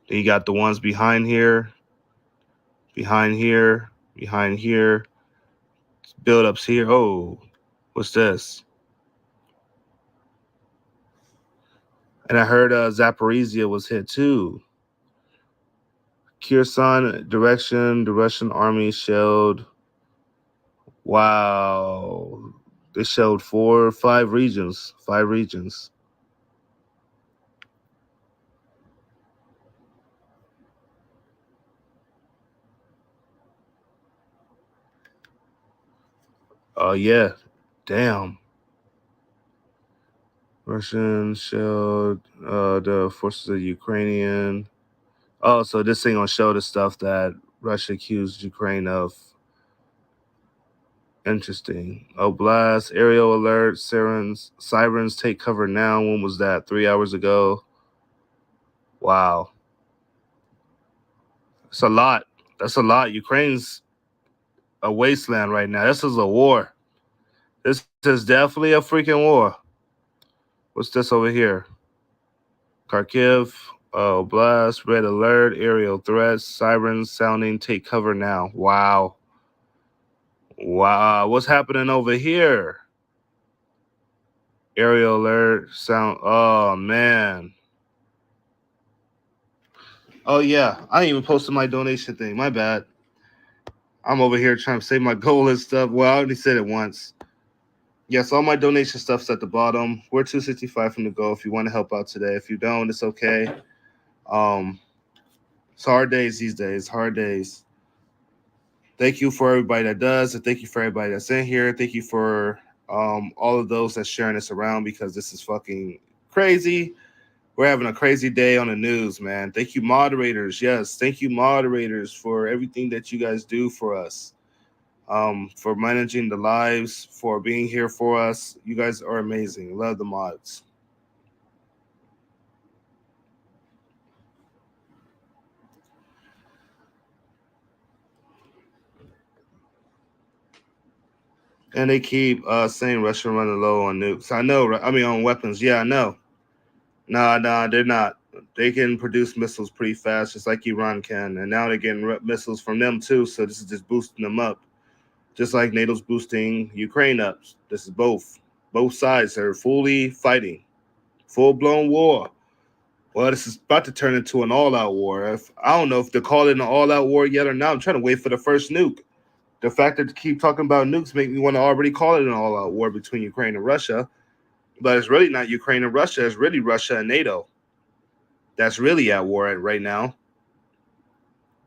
Then you got the ones behind here. Build-ups here. Oh, what's this? And I heard Zaporizhia was hit too. Kherson direction, the Russian army shelled. Wow. They shelled 5 regions. 5 regions. Oh, yeah. Damn. Russian shelled the forces of Ukrainian. Oh, so this thing gonna show the stuff that Russia accused Ukraine of. Interesting. Oh, blast, aerial alert, sirens take cover now. When was that? 3 hours ago. Wow. That's a lot. That's a lot. Ukraine's a wasteland right now. This is a war. This is definitely a freaking war. What's this over here? Kharkiv, blast, red alert, aerial threats, sirens sounding, take cover now. Wow. What's happening over here? Aerial alert, sound. Oh, man. Oh, yeah. I ain't even posted my donation thing. My bad. I'm over here trying to save my goal and stuff. Well, I already said it once. Yes, all my donation stuff's at the bottom. We're 265 from the goal. If you want to help out today, if you don't, it's okay. It's hard days these days. Hard days. Thank you for everybody that does, and thank you for everybody that's in here. Thank you for all of those that's sharing this around because this is fucking crazy. We're having a crazy day on the news, man. Thank you, moderators. Yes, thank you, moderators, for everything that you guys do for us. For managing the lives, for being here for us. You guys are amazing. Love the mods. And they keep saying Russia running low on nukes. I know. I mean, on weapons. Yeah, I know. Nah, they're not. They can produce missiles pretty fast, just like Iran can. And now they're getting missiles from them too. So this is just boosting them up, just like NATO's boosting Ukraine up. This is both. Both sides are fully fighting, full-blown war. Well, this is about to turn into an all-out war. I don't know if they're calling it an all-out war yet or not. I'm trying to wait for the first nuke. The fact that they keep talking about nukes make me want to already call it an all-out war between Ukraine and Russia. But it's really not Ukraine and Russia. It's really Russia and NATO. That's really at war right now.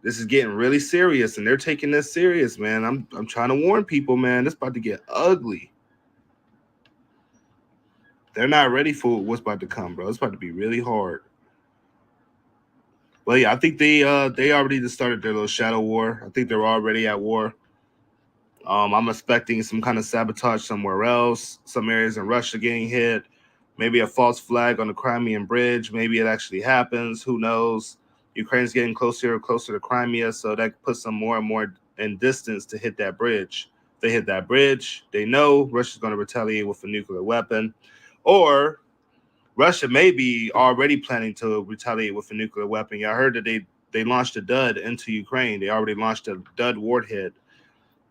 This is getting really serious, and they're taking this serious, man. I'm trying to warn people, man. This about to get ugly. They're not ready for what's about to come, bro. It's about to be really hard. Well, yeah, I think they already just started their little shadow war. I think they're already at war. I'm expecting some kind of sabotage somewhere else. Some areas in Russia getting hit. Maybe a false flag on the Crimean bridge. Maybe it actually happens. Who knows? Ukraine's getting closer and closer to Crimea, so that puts them more and more in distance to hit that bridge. If they hit that bridge, they know Russia's going to retaliate with a nuclear weapon. Or Russia may be already planning to retaliate with a nuclear weapon. I heard that they launched a dud into Ukraine. They already launched a dud warhead,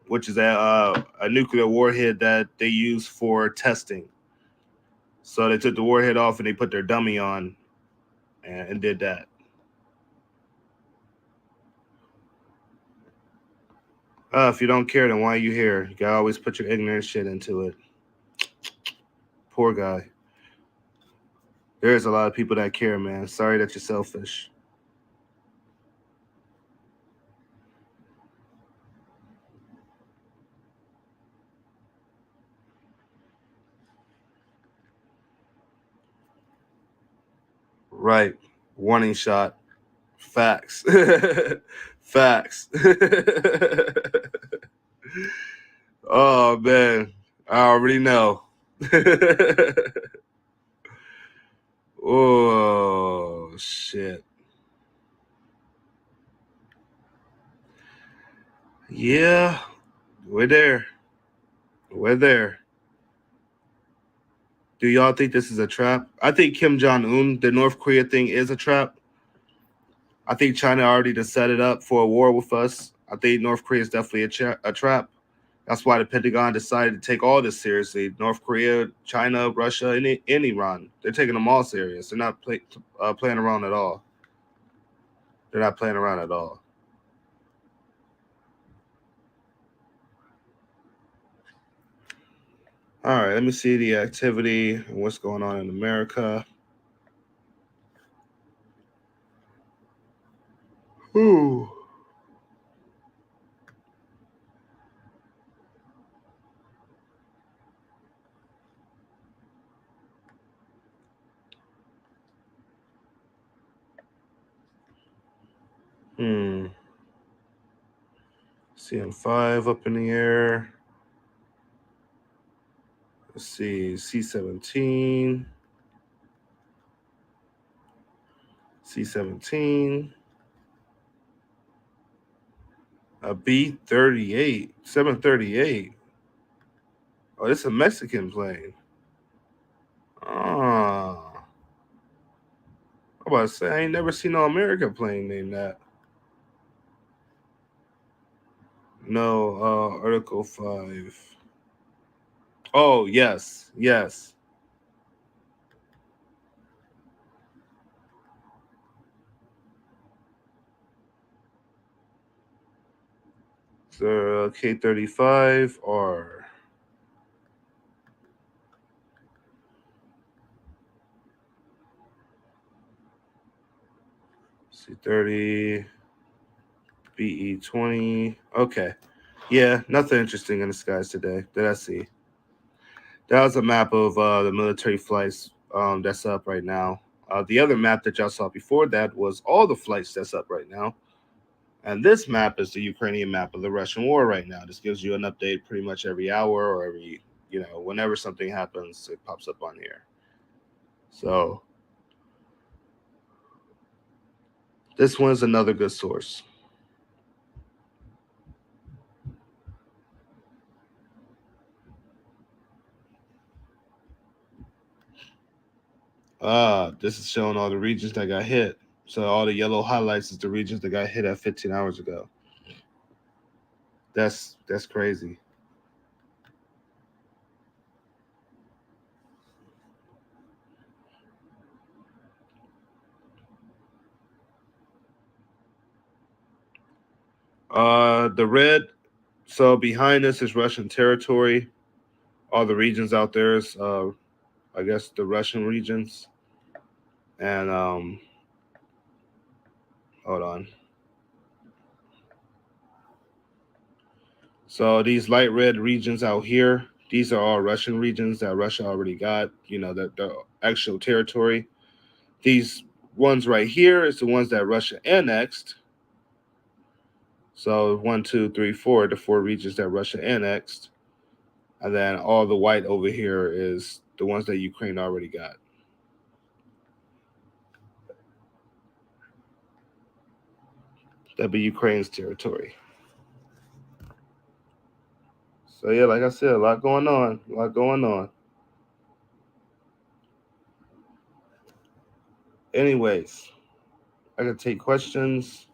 which is a nuclear warhead that they use for testing. So they took the warhead off and they put their dummy on and did that. If you don't care, then why are you here? You gotta always put your ignorant shit into it. Poor guy. There's a lot of people that care, man. Sorry that you're selfish. Right. Warning shot. Facts. Facts. Oh man. I already know. Oh shit. Yeah, we're there. We're there. Do y'all think this is a trap? I think Kim Jong Un, the North Korea thing, is a trap. I think China already just set it up for a war with us. I think North Korea is definitely a trap. That's why the Pentagon decided to take all this seriously. North Korea, China, Russia, and Iran. They're taking them all serious. They're not playing around at all. They're not playing around at all. All right, let me see the activity and what's going on in America. Ooh. CM5 up in the air. Let's see, C17. C17. A B38. 738. Oh, it's a Mexican plane. Ah. I'm about to say, I ain't never seen no American plane named that. No, Article 5. Oh, yes, yes. So, K35 or C30, BE20. Okay. Yeah, nothing interesting in the skies today that I see. That was a map of the military flights that's up right now. The other map that y'all saw before that was all the flights that's up right now. And this map is the Ukrainian map of the Russian war right now. This gives you an update pretty much every hour or every, whenever something happens, it pops up on here. So this one is another good source. This is showing all the regions that got hit. So all the yellow highlights is the regions that got hit at 15 hours ago. That's crazy. The red. So behind us is Russian territory. All the regions out there is, I guess, the Russian regions. And hold on. So these light red regions out here, these are all Russian regions that Russia already got. The actual territory. These ones right here is the ones that Russia annexed. So 1, 2, 3, 4, the 4 regions that Russia annexed. And then all the white over here is the ones that Ukraine already got. That'd be Ukraine's territory. So yeah, like I said, a lot going on. Anyways, I can take questions.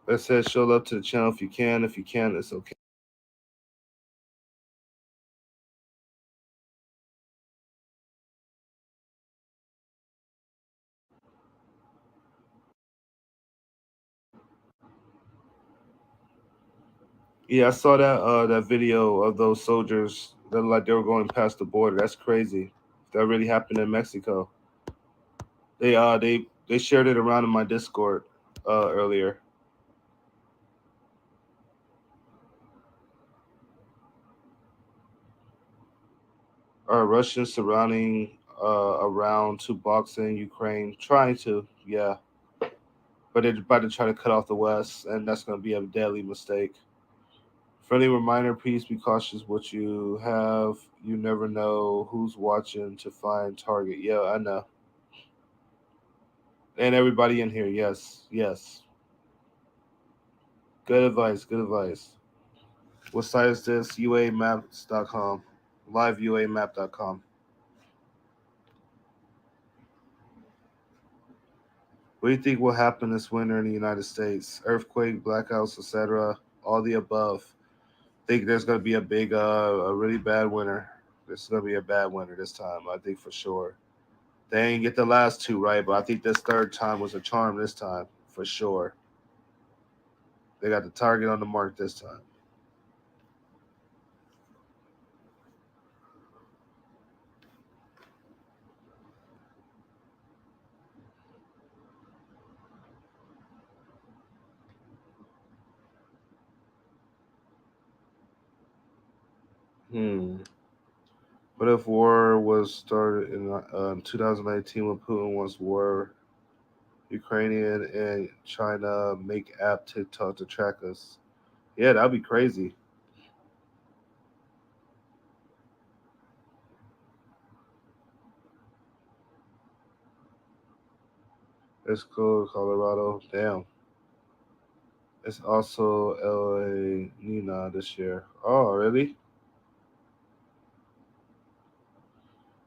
It says show love to the channel if you can. If you can, it's okay. Yeah, I saw that video of those soldiers that like they were going past the border. That's crazy. That really happened in Mexico. They shared it around in my Discord earlier. Russians surrounding around to boxing Ukraine, trying to, yeah, but they're about to try to cut off the West, and that's going to be a deadly mistake. Friendly reminder: please be cautious what you have. You never know who's watching to find target. Yeah, I know. And everybody in here, yes, yes. Good advice. Good advice. What site is this? UAMaps.com. LiveUAMap.com. What do you think will happen this winter in the United States? Earthquake, blackouts, etc. All the above. Think there's going to be a really bad winter. This is going to be a bad winter this time. I think for sure. They ain't get the last two right, but I think this third time was a charm this time for sure. They got the target on the mark this time. What if war was started in 2019 when Putin wants war? Ukrainian and China make app TikTok to track us. Yeah, that'd be crazy. It's cool, Colorado. Damn. It's also LA Nina this year. Oh, really?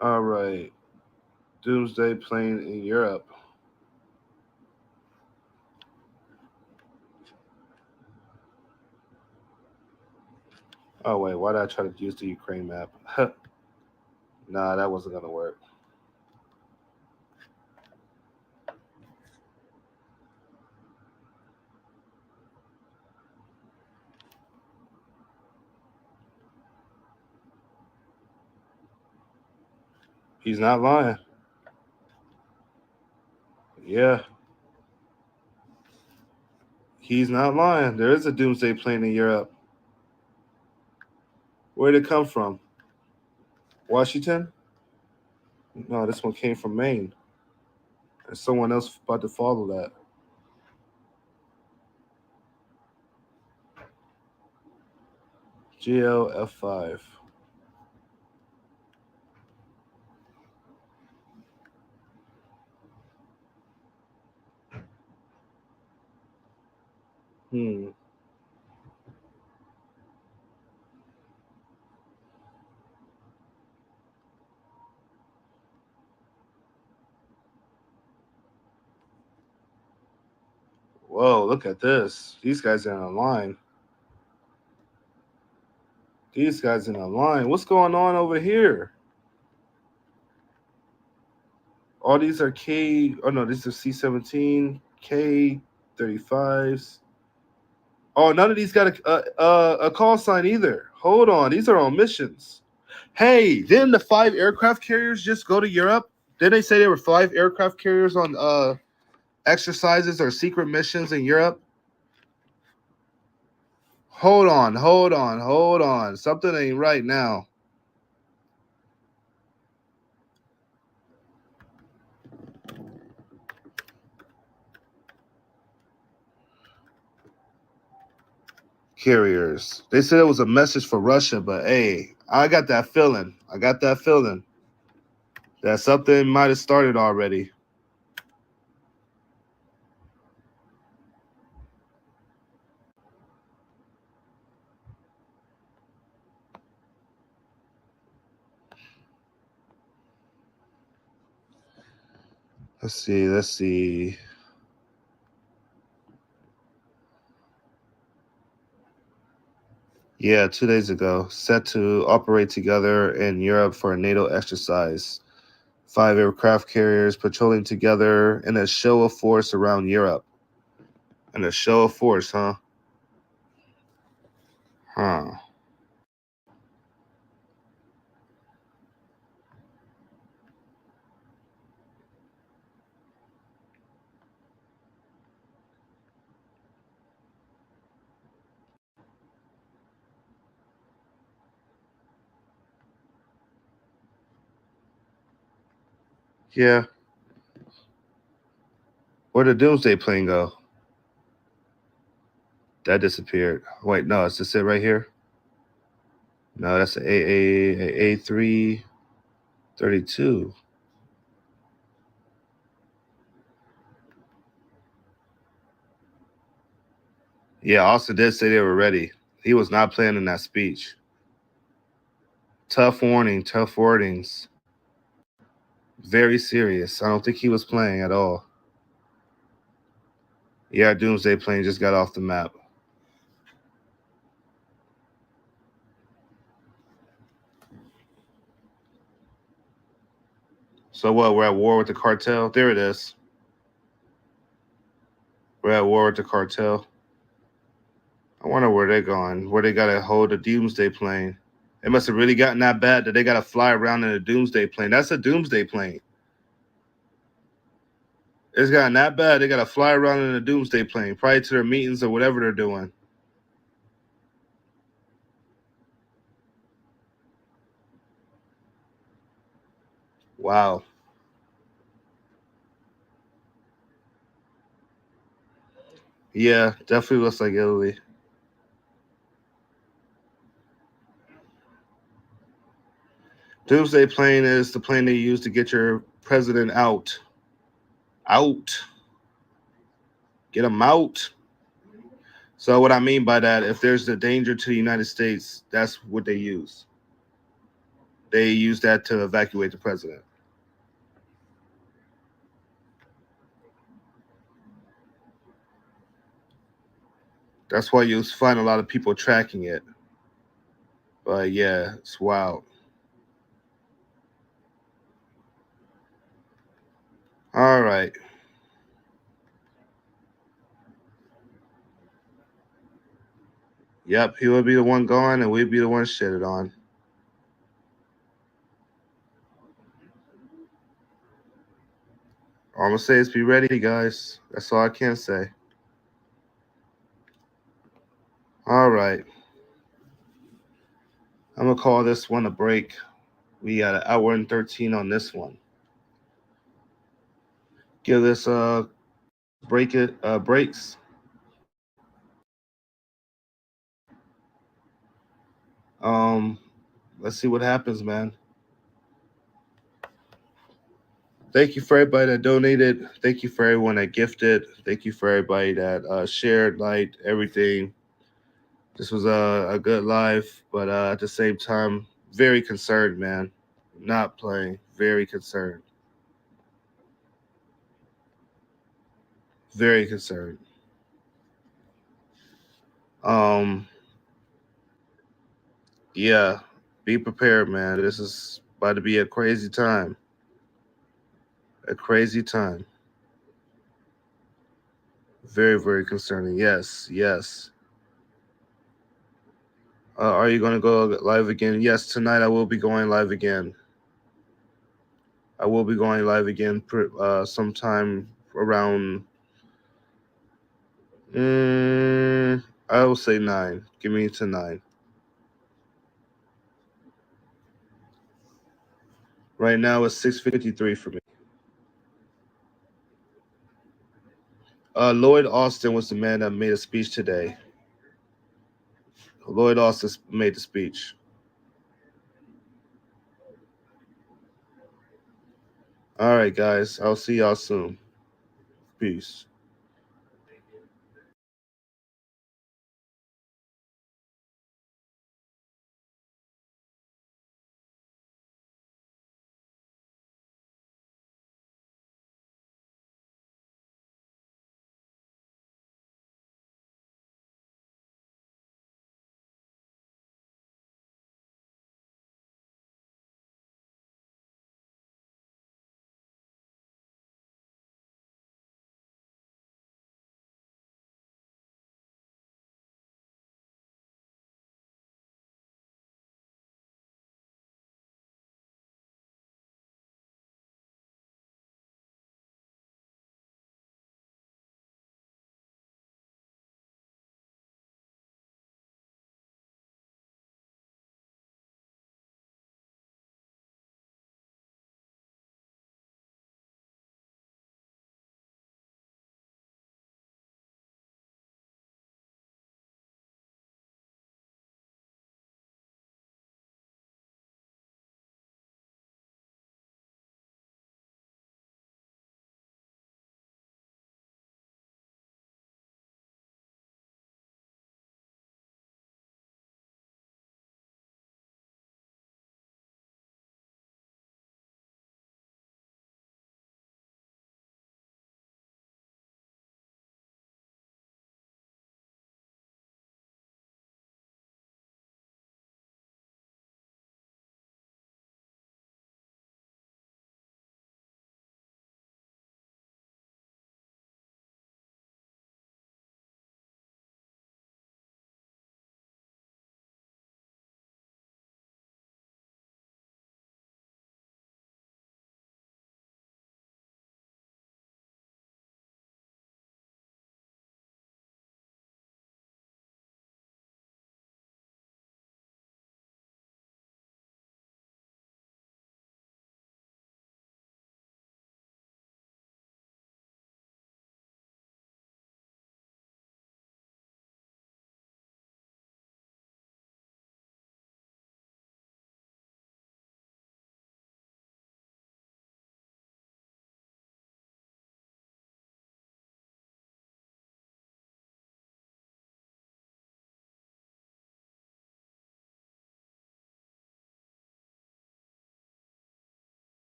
All right. Doomsday plane in Europe. Oh, wait. Why did I try to use the Ukraine map? Nah, that wasn't going to work. He's not lying. Yeah, he's not lying. There is a doomsday plane in Europe. Where did it come from? Washington? No, this one came from Maine. There's someone else about to follow that. GLF5. Hmm. Whoa, look at this. These guys are in a line. These guys in a line. What's going on over here? All these are K. Oh no, these are C-17, K-35s. Oh, none of these got a call sign either. Hold on, these are on missions. Hey, didn't the 5 aircraft carriers just go to Europe? Didn't they say there were 5 aircraft carriers on exercises or secret missions in Europe? Hold on. Something ain't right now. Carriers. They said it was a message for Russia, but hey, I got that feeling. That something might have started already. Let's see. Yeah, 2 days ago, set to operate together in Europe for a NATO exercise. 5 aircraft carriers patrolling together in a show of force around Europe. In a show of force, huh? Huh. Yeah. Where'd the Doomsday plane go? That disappeared. Wait, no, it's just it right here. No, that's a A332. Yeah, Austin did say they were ready. He was not playing in that speech. Tough warning, tough wordings. Very serious. I don't think he was playing at all. Yeah, Doomsday plane just got off the map. So what? We're at war with the cartel? There it is. We're at war with the cartel. I wonder where they're going. Where they got to hold a Doomsday plane. It must have really gotten that bad that they got to fly around in a Doomsday plane. That's a Doomsday plane. It's gotten that bad. They got to fly around in a Doomsday plane, probably to their meetings or whatever they're doing. Wow. Yeah, definitely looks like Italy. Doomsday plane is the plane they use to get your president out. Out. Get him out. So what I mean by that, if there's a danger to the United States, that's what they use. They use that to evacuate the president. That's why you'll find a lot of people tracking it. But yeah, it's wild. All right. Yep, he will be the one going, and we'll be the one shitted on. All I'm gonna say is be ready, guys. That's all I can say. All right. I'm gonna call this one a break. We got an hour and 13 on this one. Give this breaks. Um, let's see what happens, man. Thank you for everybody that donated. Thank you for everyone that gifted. Thank you for everybody that shared, liked, everything. This was a good live, but at the same time, very concerned, man. Not playing. Very concerned. Very concerned. Um, yeah, be prepared, man. This is about to be a crazy time. A crazy time. Very, very concerning. Yes, yes. Are you going to go live again? Yes, tonight I will be going live again. I will be going live again sometime around, I will say 9. Give me to 9. Right now it's 6:53 for me. Lloyd Austin was the man that made a speech today. Lloyd Austin made the speech. All right, guys. I'll see y'all soon. Peace.